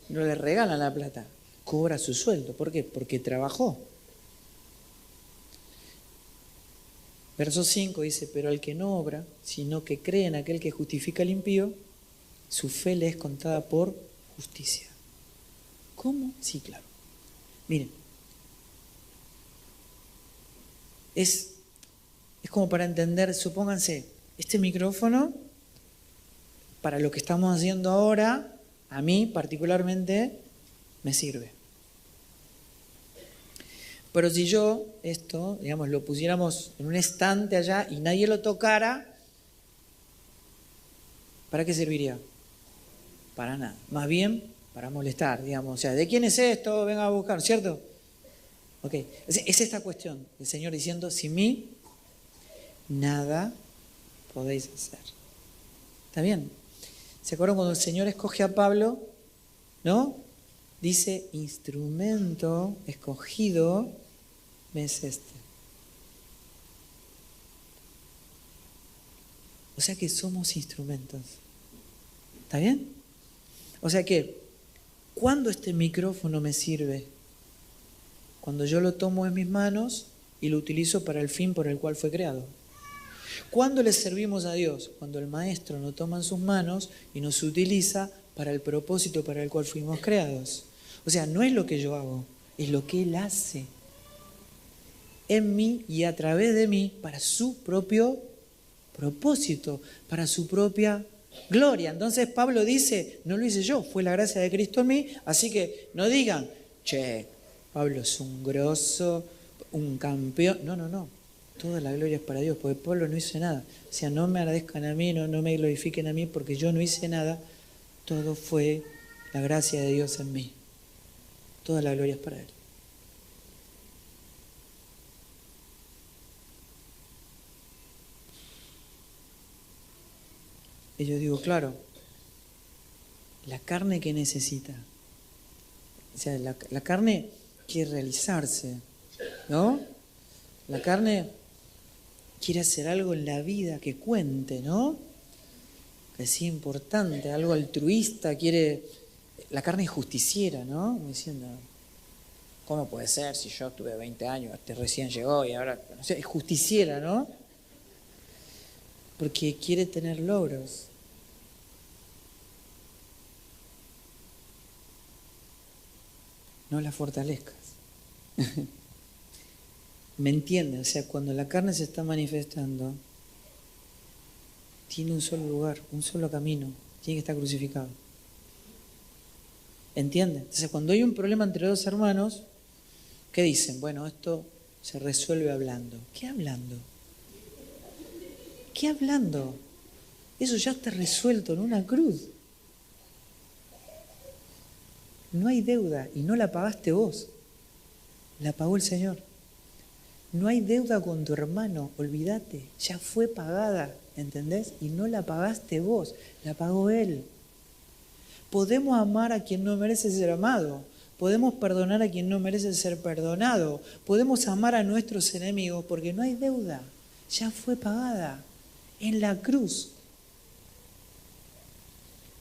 S1: no le regalan la plata, cobra su sueldo. ¿Por qué? Porque trabajó. Verso 5 dice, pero al que no obra, sino que cree en aquel que justifica al impío, su fe le es contada por justicia. ¿Cómo? Sí, claro. Miren, es como para entender, supónganse, este micrófono, para lo que estamos haciendo ahora, a mí particularmente, me sirve. Pero si yo esto, digamos, lo pusiéramos en un estante allá y nadie lo tocara, ¿para qué serviría? Para nada. Más bien, para molestar, digamos. O sea, ¿de quién es esto? Venga a buscar, ¿cierto? Ok. Es esta cuestión. El Señor diciendo, sin mí, nada podéis hacer. ¿Está bien? ¿Se acuerdan cuando el Señor escoge a Pablo? ¿No? Dice, instrumento escogido me es este. O sea que somos instrumentos. ¿Está bien? O sea que, ¿cuándo este micrófono me sirve? Cuando yo lo tomo en mis manos y lo utilizo para el fin por el cual fue creado. ¿Cuándo le servimos a Dios? Cuando el Maestro nos toma en sus manos y nos utiliza para el propósito para el cual fuimos creados. O sea, no es lo que yo hago, es lo que Él hace en mí y a través de mí para su propio propósito, para su propia gloria. Entonces Pablo dice, no lo hice yo, fue la gracia de Cristo en mí, así que no digan, che, Pablo es un grosso, un campeón. No. Toda la gloria es para Dios, porque Pablo no hizo nada. O sea, no me agradezcan a mí, no me glorifiquen a mí, porque yo no hice nada. Todo fue la gracia de Dios en mí. Toda la gloria es para Él. Y yo digo, claro, la carne que necesita. O sea, la carne quiere realizarse, ¿no? La carne quiere hacer algo en la vida que cuente, ¿no? Que sea importante, algo altruista, quiere... La carne es justiciera, ¿no? Como diciendo, ¿cómo puede ser si yo tuve 20 años, recién llegó y ahora... O sea, es justiciera, ¿no? Porque quiere tener logros. No la fortalezcas. ¿Me entiendes? O sea, cuando la carne se está manifestando, tiene un solo lugar, un solo camino, tiene que estar crucificado. ¿Entiendes? Entonces, cuando hay un problema entre dos hermanos, ¿qué dicen? Bueno, esto se resuelve hablando. ¿Qué hablando? ¿Qué hablando? Eso ya está resuelto en una cruz. No hay deuda y no la pagaste vos, la pagó el Señor. No hay deuda con tu hermano, olvídate, ya fue pagada, ¿entendés? Y no la pagaste vos, la pagó Él. Podemos amar a quien no merece ser amado, podemos perdonar a quien no merece ser perdonado, podemos amar a nuestros enemigos porque no hay deuda, ya fue pagada en la cruz.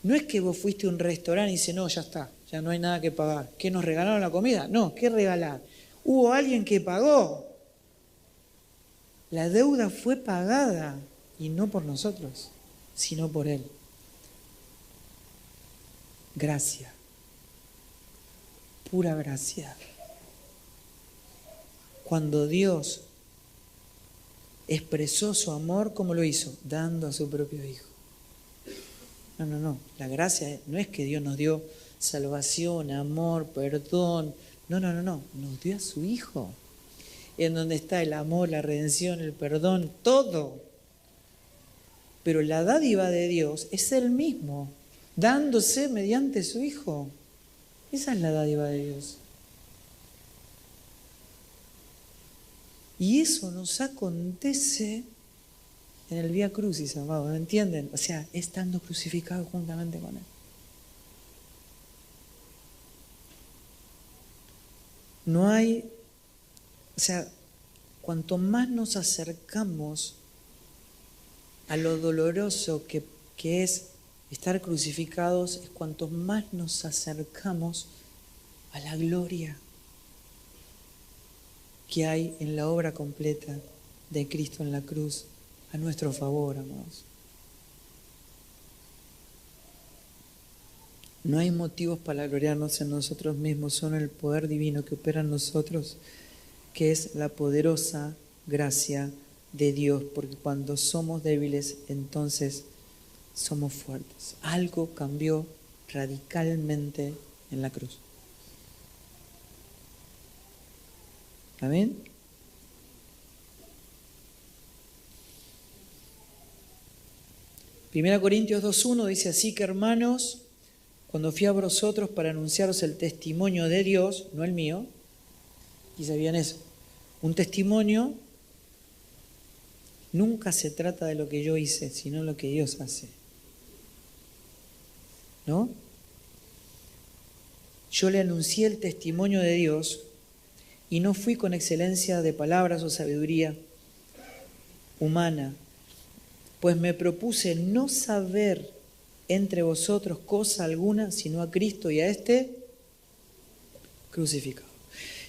S1: No es que vos fuiste a un restaurante y dices, no, ya está, ya no hay nada que pagar. ¿Qué nos regalaron la comida? No, ¿qué regalar? Hubo alguien que pagó. La deuda fue pagada y no por nosotros, sino por Él. Gracia, pura gracia. Cuando Dios expresó su amor, ¿cómo lo hizo? Dando a su propio Hijo. No. La gracia no es que Dios nos dio salvación, amor, perdón. No. Nos dio a su Hijo. En donde está el amor, la redención, el perdón, todo. Pero la dádiva de Dios es Él mismo, dándose mediante su Hijo. Esa es la dádiva de Dios. Y eso nos acontece en el Vía Crucis, amados, ¿me entienden? O sea, estando crucificado juntamente con Él. No hay, o sea, cuanto más nos acercamos a lo doloroso que es estar crucificados, es cuanto más nos acercamos a la gloria que hay en la obra completa de Cristo en la cruz a nuestro favor, amados. No hay motivos para gloriarnos en nosotros mismos, son el poder divino que opera en nosotros, que es la poderosa gracia de Dios, porque cuando somos débiles, entonces somos fuertes. Algo cambió radicalmente en la cruz. Amén. Primera Corintios 2:1 dice así que hermanos, cuando fui a vosotros para anunciaros el testimonio de Dios, no el mío, y sabían eso, un testimonio nunca se trata de lo que yo hice, sino lo que Dios hace. ¿No? Yo le anuncié el testimonio de Dios y no fui con excelencia de palabras o sabiduría humana, pues me propuse no saber entre vosotros cosa alguna, sino a Cristo y a este crucificado.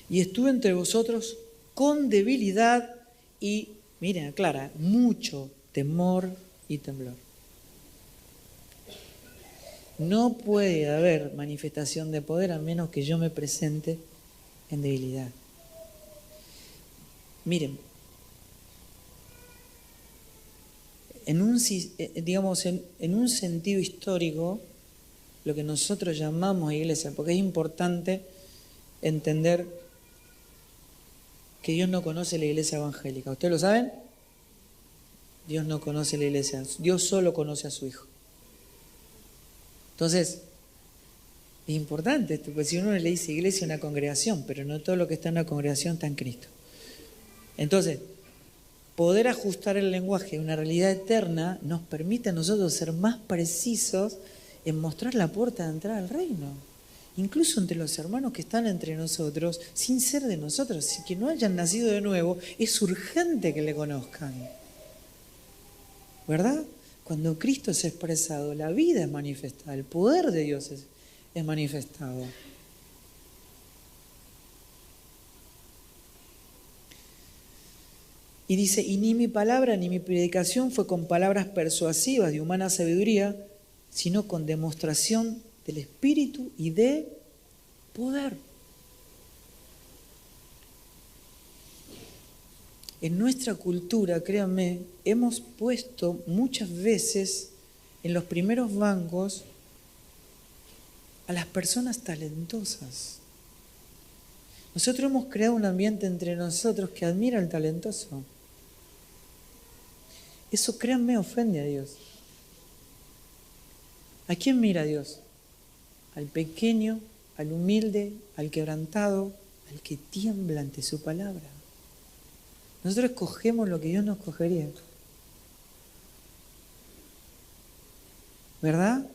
S1: Y estuve entre vosotros con debilidad y, miren, aclara, mucho temor y temblor. No puede haber manifestación de poder a menos que yo me presente en debilidad. Miren, en un sentido histórico, lo que nosotros llamamos iglesia, porque es importante entender que Dios no conoce la iglesia evangélica. ¿Ustedes lo saben? Dios no conoce la iglesia, Dios solo conoce a su Hijo. Entonces, es importante esto, porque si uno le dice iglesia a una congregación, pero no todo lo que está en la congregación está en Cristo. Entonces, poder ajustar el lenguaje a una realidad eterna nos permite a nosotros ser más precisos en mostrar la puerta de entrada al reino. Incluso entre los hermanos que están entre nosotros, sin ser de nosotros, que no hayan nacido de nuevo, es urgente que le conozcan. ¿Verdad? Cuando Cristo es expresado, la vida es manifestada, el poder de Dios es manifestado. Y dice, y ni mi palabra ni mi predicación fue con palabras persuasivas de humana sabiduría, sino con demostración del Espíritu y de poder. En nuestra cultura, créanme, hemos puesto muchas veces en los primeros bancos a las personas talentosas. Nosotros hemos creado un ambiente entre nosotros que admira al talentoso. Eso, créanme, ofende a Dios. ¿A quién mira Dios? Al pequeño, al humilde, al quebrantado, al que tiembla ante su palabra. Nosotros escogemos lo que Dios nos escogería. ¿Verdad?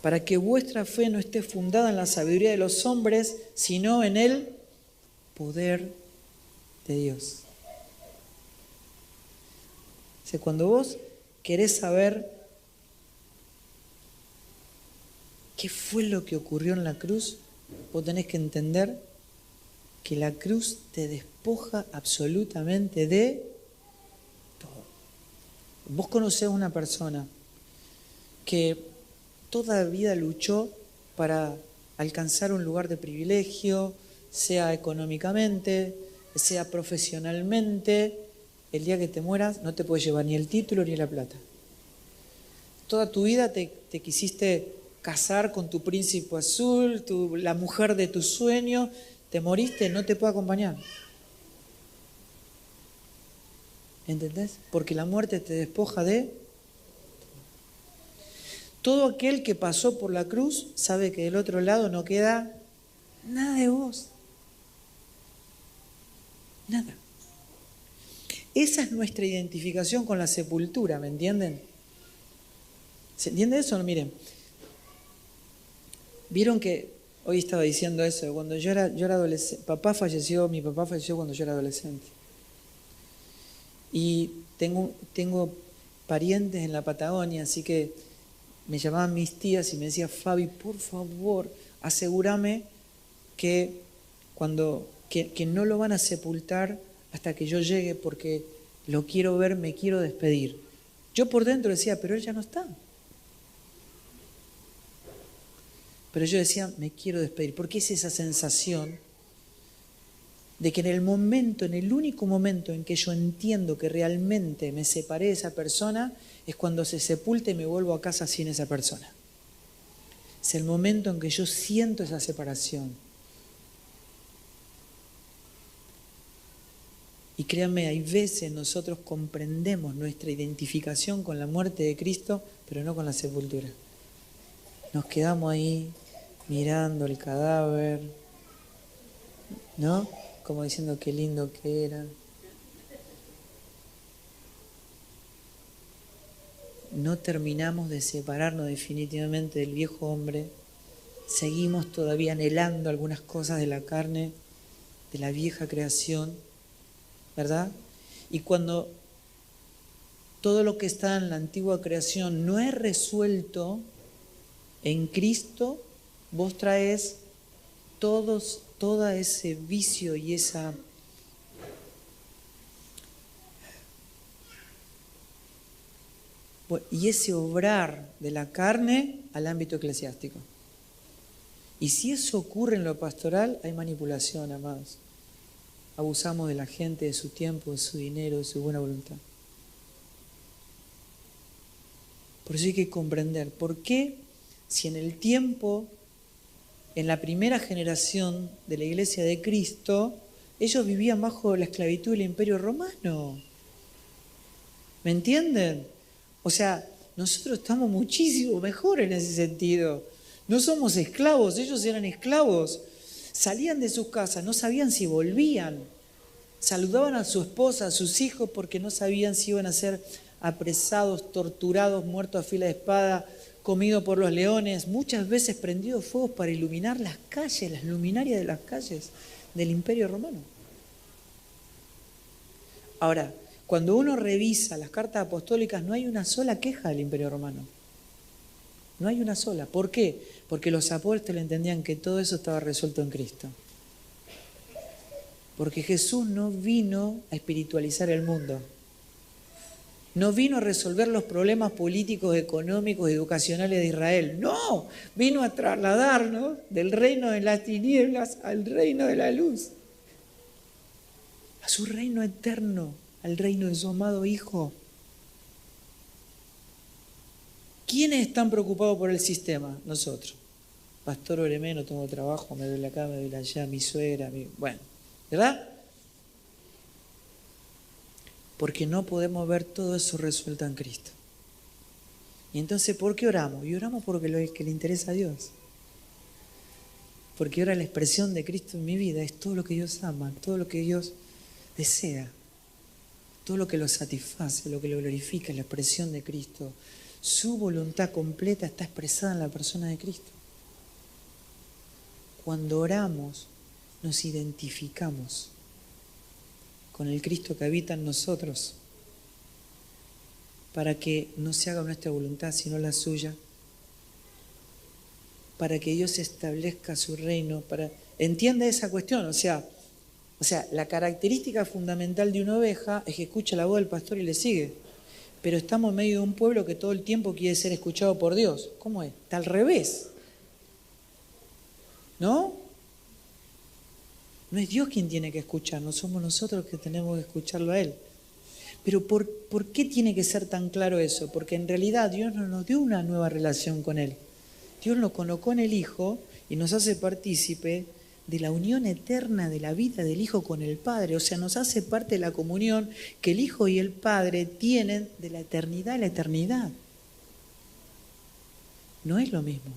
S1: Para que vuestra fe no esté fundada en la sabiduría de los hombres, sino en el poder de Dios. O sea, cuando vos querés saber ¿Qué fue lo que ocurrió en la cruz? Vos tenés que entender que la cruz te despoja absolutamente de todo. Vos conocés a una persona que toda la vida luchó para alcanzar un lugar de privilegio, sea económicamente, sea profesionalmente. El día que te mueras no te puedes llevar ni el título ni la plata. Toda tu vida te quisiste casar con tu príncipe azul, la mujer de tus sueños, te moriste, no te puede acompañar. ¿Entendés? Porque la muerte te despoja de... Todo aquel que pasó por la cruz sabe que del otro lado no queda nada de vos. Nada. Esa es nuestra identificación con la sepultura, ¿me entienden? ¿Se entiende eso? Miren, vieron que hoy estaba diciendo eso, cuando yo era adolescente, mi papá falleció cuando yo era adolescente. Y tengo parientes en la Patagonia, así que me llamaban mis tías y me decían, Fabi, por favor, asegúrame que no lo van a sepultar hasta que yo llegue, porque lo quiero ver, me quiero despedir. Yo por dentro decía, pero él ya no está. Pero yo decía, me quiero despedir, porque es esa sensación de que en el único momento en que yo entiendo que realmente me separé de esa persona, es cuando se sepulta y me vuelvo a casa sin esa persona. Es el momento en que yo siento esa separación. Y créanme, hay veces nosotros comprendemos nuestra identificación con la muerte de Cristo, pero no con la sepultura. Nos quedamos ahí mirando el cadáver, ¿no? Como diciendo qué lindo que era. No terminamos de separarnos definitivamente del viejo hombre. Seguimos todavía anhelando algunas cosas de la carne, de la vieja creación, ¿verdad? Y cuando todo lo que está en la antigua creación no es resuelto en Cristo, vos traes todo ese vicio y ese obrar de la carne al ámbito eclesiástico. Y si eso ocurre en lo pastoral, hay manipulación, amados. Abusamos de la gente, de su tiempo, de su dinero, de su buena voluntad. Por eso hay que comprender por qué, si en el tiempo, en la primera generación de la Iglesia de Cristo, ellos vivían bajo la esclavitud del Imperio Romano. ¿Me entienden? O sea, nosotros estamos muchísimo mejor en ese sentido. No somos esclavos, ellos eran esclavos. Salían de sus casas, no sabían si volvían. Saludaban a su esposa, a sus hijos, porque no sabían si iban a ser apresados, torturados, muertos a fila de espada, comidos por los leones, muchas veces prendidos fuegos para iluminar las calles, las luminarias de las calles del Imperio Romano. Ahora, cuando uno revisa las cartas apostólicas, no hay una sola queja del Imperio Romano. No hay una sola. ¿Por qué? Porque los apóstoles entendían que todo eso estaba resuelto en Cristo. Porque Jesús no vino a espiritualizar el mundo. No vino a resolver los problemas políticos, económicos, educacionales de Israel. No, vino a trasladarnos del reino de las tinieblas al reino de la luz. A su reino eterno, al reino de su amado Hijo. ¿Quiénes están preocupados por el sistema? Nosotros. Pastor, óreme, no tengo trabajo, me duele acá, me duele allá, mi suegra, bueno, ¿verdad? Porque no podemos ver todo eso resuelto en Cristo. Y entonces, ¿por qué oramos? Y oramos porque lo que le interesa a Dios. Porque ahora la expresión de Cristo en mi vida es todo lo que Dios ama, todo lo que Dios desea, todo lo que lo satisface, lo que lo glorifica, la expresión de Cristo. Su voluntad completa está expresada en la persona de Cristo. Cuando oramos, nos identificamos con el Cristo que habita en nosotros, para que no se haga nuestra voluntad sino la suya. para que Dios establezca su reino. Entiende esa cuestión, o sea, la característica fundamental de una oveja es que escucha la voz del pastor y le sigue. Pero estamos en medio de un pueblo que todo el tiempo quiere ser escuchado por Dios. ¿Cómo es? Está al revés. ¿No? No es Dios quien tiene que escucharnos, somos nosotros que tenemos que escucharlo a Él. Pero ¿por qué tiene que ser tan claro eso? Porque en realidad Dios no nos dio una nueva relación con Él. Dios lo colocó en el Hijo y nos hace partícipe de la unión eterna de la vida del Hijo con el Padre. O sea, nos hace parte de la comunión que el Hijo y el Padre tienen de la eternidad a la eternidad. No es lo mismo.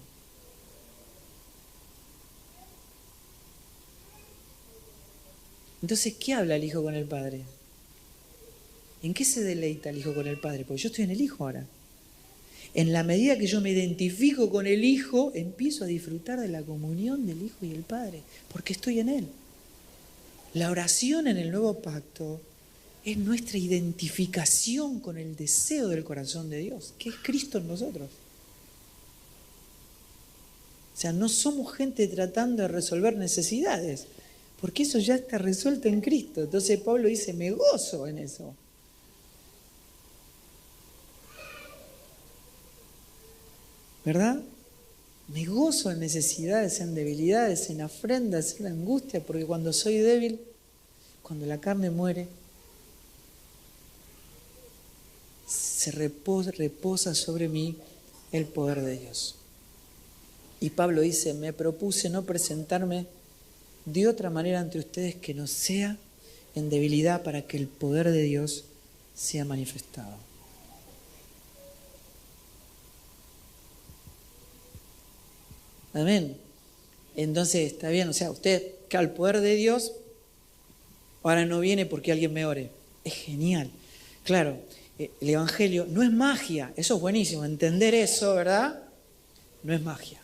S1: Entonces, ¿qué habla el Hijo con el Padre? ¿En qué se deleita el Hijo con el Padre? Porque yo estoy en el Hijo ahora. En la medida que yo me identifico con el Hijo, empiezo a disfrutar de la comunión del Hijo y el Padre, porque estoy en Él. La oración en el nuevo pacto es nuestra identificación con el deseo del corazón de Dios, que es Cristo en nosotros. O sea, no somos gente tratando de resolver necesidades, porque eso ya está resuelto en Cristo. Entonces Pablo dice, me gozo en eso. ¿Verdad? Me gozo en necesidades, en debilidades, en afrendas, en angustia, porque cuando soy débil, cuando la carne muere, se reposa sobre mí el poder de Dios. Y Pablo dice, me propuse no presentarme de otra manera ante ustedes que no sea en debilidad para que el poder de Dios sea manifestado. Amén. Entonces, está bien, o sea, usted, que al poder de Dios, ahora no viene porque alguien me ore. Es genial. Claro, el Evangelio no es magia, eso es buenísimo, entender eso, ¿verdad? No es magia,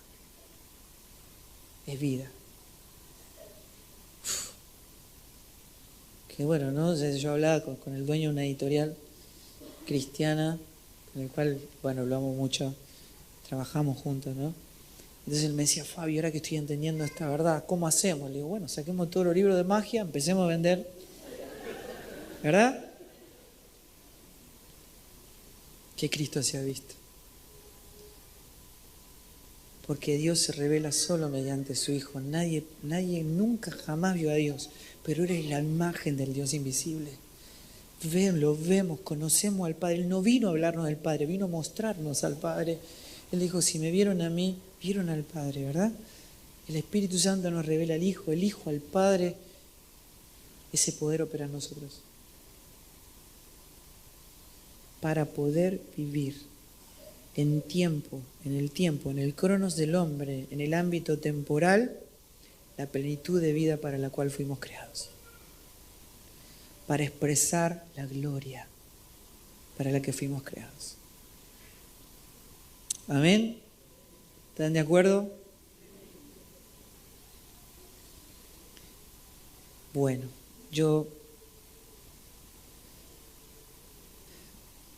S1: es vida. Uf. Qué bueno, ¿no? Yo hablaba con el dueño de una editorial cristiana, con el cual, bueno, hablamos mucho, trabajamos juntos, ¿no? Entonces él me decía, Fabio, ahora que estoy entendiendo esta verdad, ¿cómo hacemos? Le digo, bueno, saquemos todos los libros de magia, empecemos a vender, ¿verdad? Que Cristo se ha visto. Porque Dios se revela solo mediante su Hijo. Nadie nunca jamás vio a Dios, pero eres la imagen del Dios invisible. Lo vemos, conocemos al Padre. Él no vino a hablarnos del Padre, vino a mostrarnos al Padre. Él dijo, si me vieron a mí, vieron al Padre, ¿verdad? El Espíritu Santo nos revela al Hijo, el Hijo al Padre. Ese poder opera en nosotros. Para poder vivir en el cronos del hombre, en el ámbito temporal, la plenitud de vida para la cual fuimos creados. Para expresar la gloria para la que fuimos creados. ¿Amén? ¿Están de acuerdo? Bueno, yo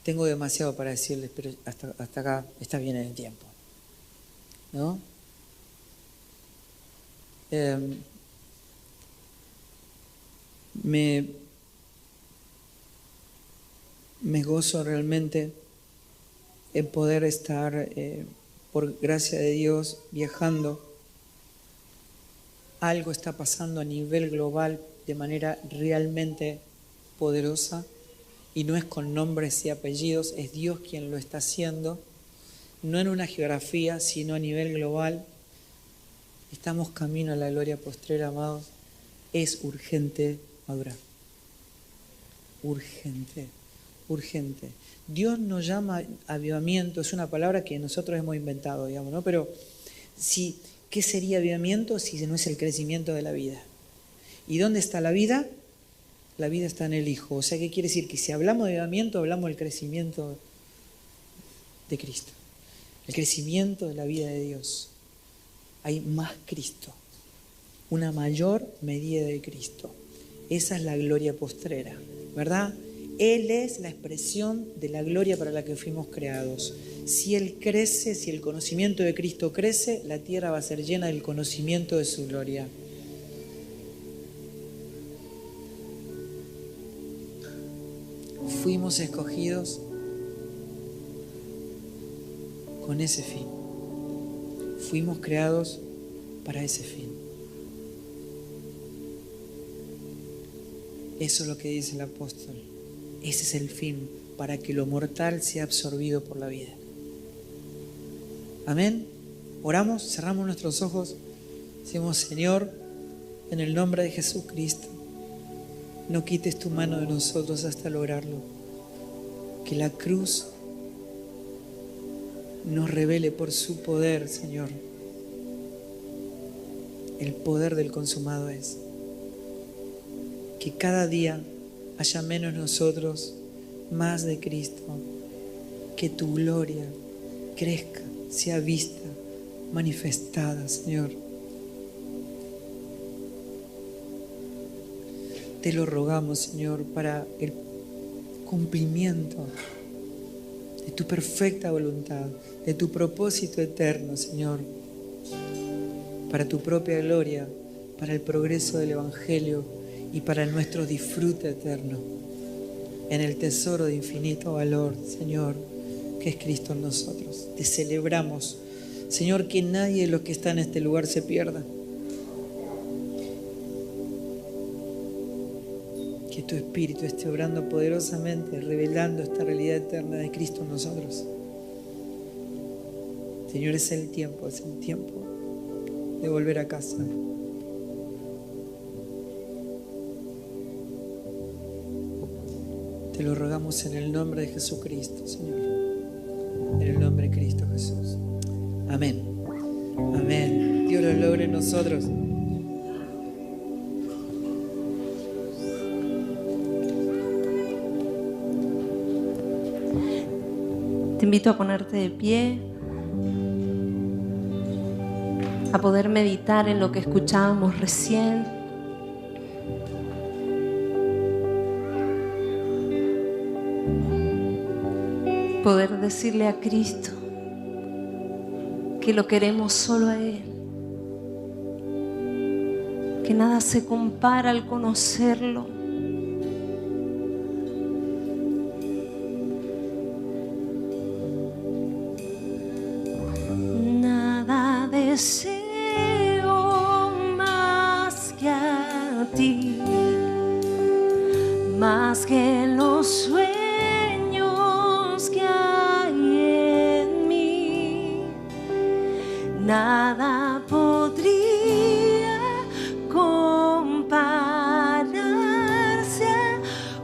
S1: tengo demasiado para decirles, pero hasta acá está bien en el tiempo, ¿no? Me gozo realmente en poder estar, por gracia de Dios, viajando. Algo está pasando a nivel global de manera realmente poderosa y no es con nombres y apellidos, es Dios quien lo está haciendo, no en una geografía, sino a nivel global. Estamos camino a la gloria postrera, amados. Es urgente madurar. Urgente. Urgente. Dios nos llama avivamiento, es una palabra que nosotros hemos inventado, digamos, ¿no? Pero ¿qué sería avivamiento si no es el crecimiento de la vida? ¿Y dónde está la vida? La vida está en el Hijo. O sea, ¿qué quiere decir? Que si hablamos de avivamiento, hablamos del crecimiento de Cristo. El crecimiento de la vida de Dios. Hay más Cristo. Una mayor medida de Cristo. Esa es la gloria postrera, ¿verdad? Él es la expresión de la gloria para la que fuimos creados. Si Él crece, si el conocimiento de Cristo crece, la tierra va a ser llena del conocimiento de su gloria. Fuimos escogidos con ese fin. Fuimos creados para ese fin. Eso es lo que dice el apóstol. Ese es el fin, para que lo mortal sea absorbido por la vida. Amén. Oramos, cerramos nuestros ojos. Decimos: Señor, en el nombre de Jesucristo, no quites tu mano de nosotros hasta lograrlo. Que la cruz nos revele por su poder, Señor. El poder del consumado es. Que cada día haya menos nosotros, más de Cristo. Que tu gloria crezca, sea vista, manifestada, Señor. Te lo rogamos, Señor, para el cumplimiento de tu perfecta voluntad, de tu propósito eterno, Señor, para tu propia gloria, para el progreso del Evangelio y para nuestro disfrute eterno en el tesoro de infinito valor, Señor, que es Cristo en nosotros. Te celebramos, Señor, que nadie de los que está en este lugar se pierda. Que tu Espíritu esté obrando poderosamente, revelando esta realidad eterna de Cristo en nosotros. Señor, es el tiempo de volver a casa. Te lo rogamos en el nombre de Jesucristo, Señor. En el nombre de Cristo Jesús. Amén. Amén. Dios lo logre en nosotros.
S2: Te invito a ponerte de pie, a poder meditar en lo que escuchábamos recién. Poder decirle a Cristo que lo queremos solo a Él, que nada se compara al conocerlo. Nada deseo más que a ti, más que los sueños que hay en mí. Nada podría compararse a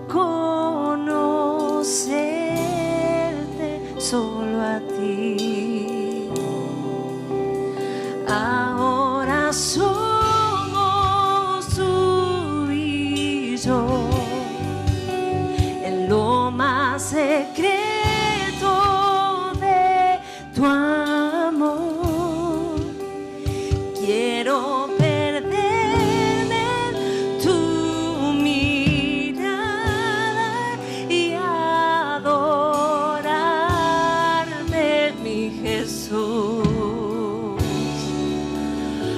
S2: conocerte solo a ti. Ahora somos tú y yo en lo más secreto de tu amor. Quiero perderme en tu mirada y adorarte, mi Jesús.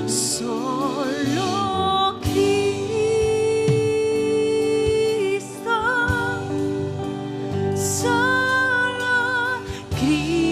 S2: Solo Cristo, solo Cristo,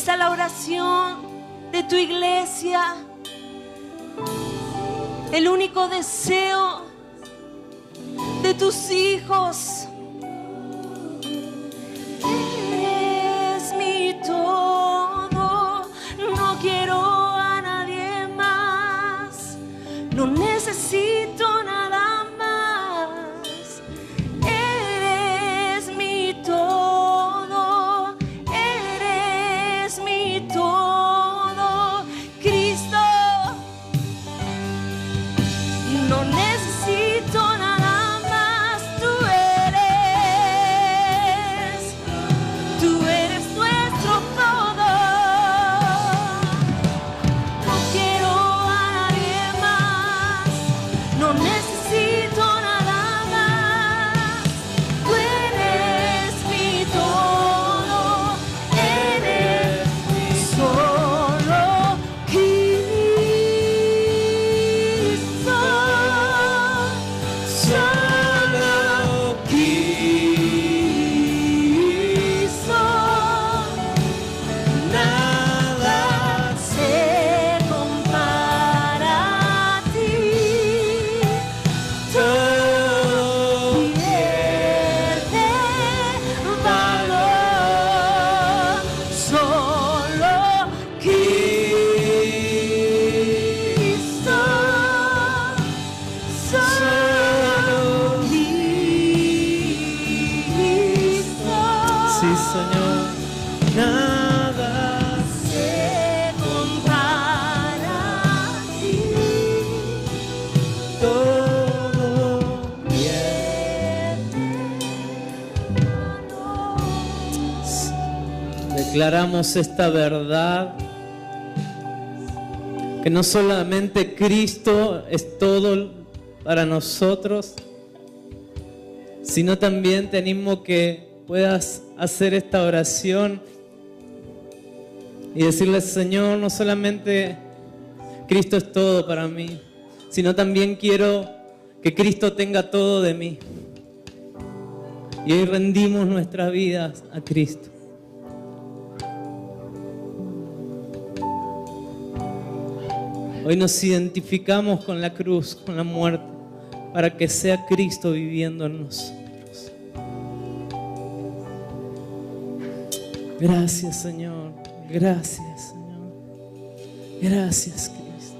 S2: Esa es la oración de tu iglesia. El único deseo de tus hijos. Eres mi todo. No quiero a nadie más. No necesito nada más. Eres mi todo. Eres mi todo. Cristo. No necesito nada más. Tú eres nuestro todo. No quiero a nadie más. No necesito nada más. Tú eres mi todo. Eres solo Cristo. Solo Cristo. Nada se compara a ti. Todo pierde valor. Solo Cristo. Solo Cristo.
S3: Sí, Señor. Nada
S2: Se compara a ti.
S3: todo declaramos esta verdad, que no solamente Cristo es todo para nosotros, sino también te animo que puedas hacer esta oración y decirle: Señor, no solamente Cristo es todo para mí, sino también quiero que Cristo tenga todo de mí. Y hoy rendimos nuestras vidas a Cristo. Hoy nos identificamos con la cruz, con la muerte, para que sea Cristo viviendo en nosotros. Gracias, Señor. Gracias, Señor. Gracias, Cristo.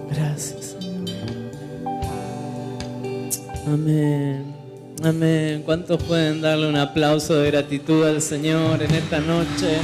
S3: Gracias, Señor. Amén. Amén. ¿Cuántos pueden darle un aplauso de gratitud al Señor en esta noche?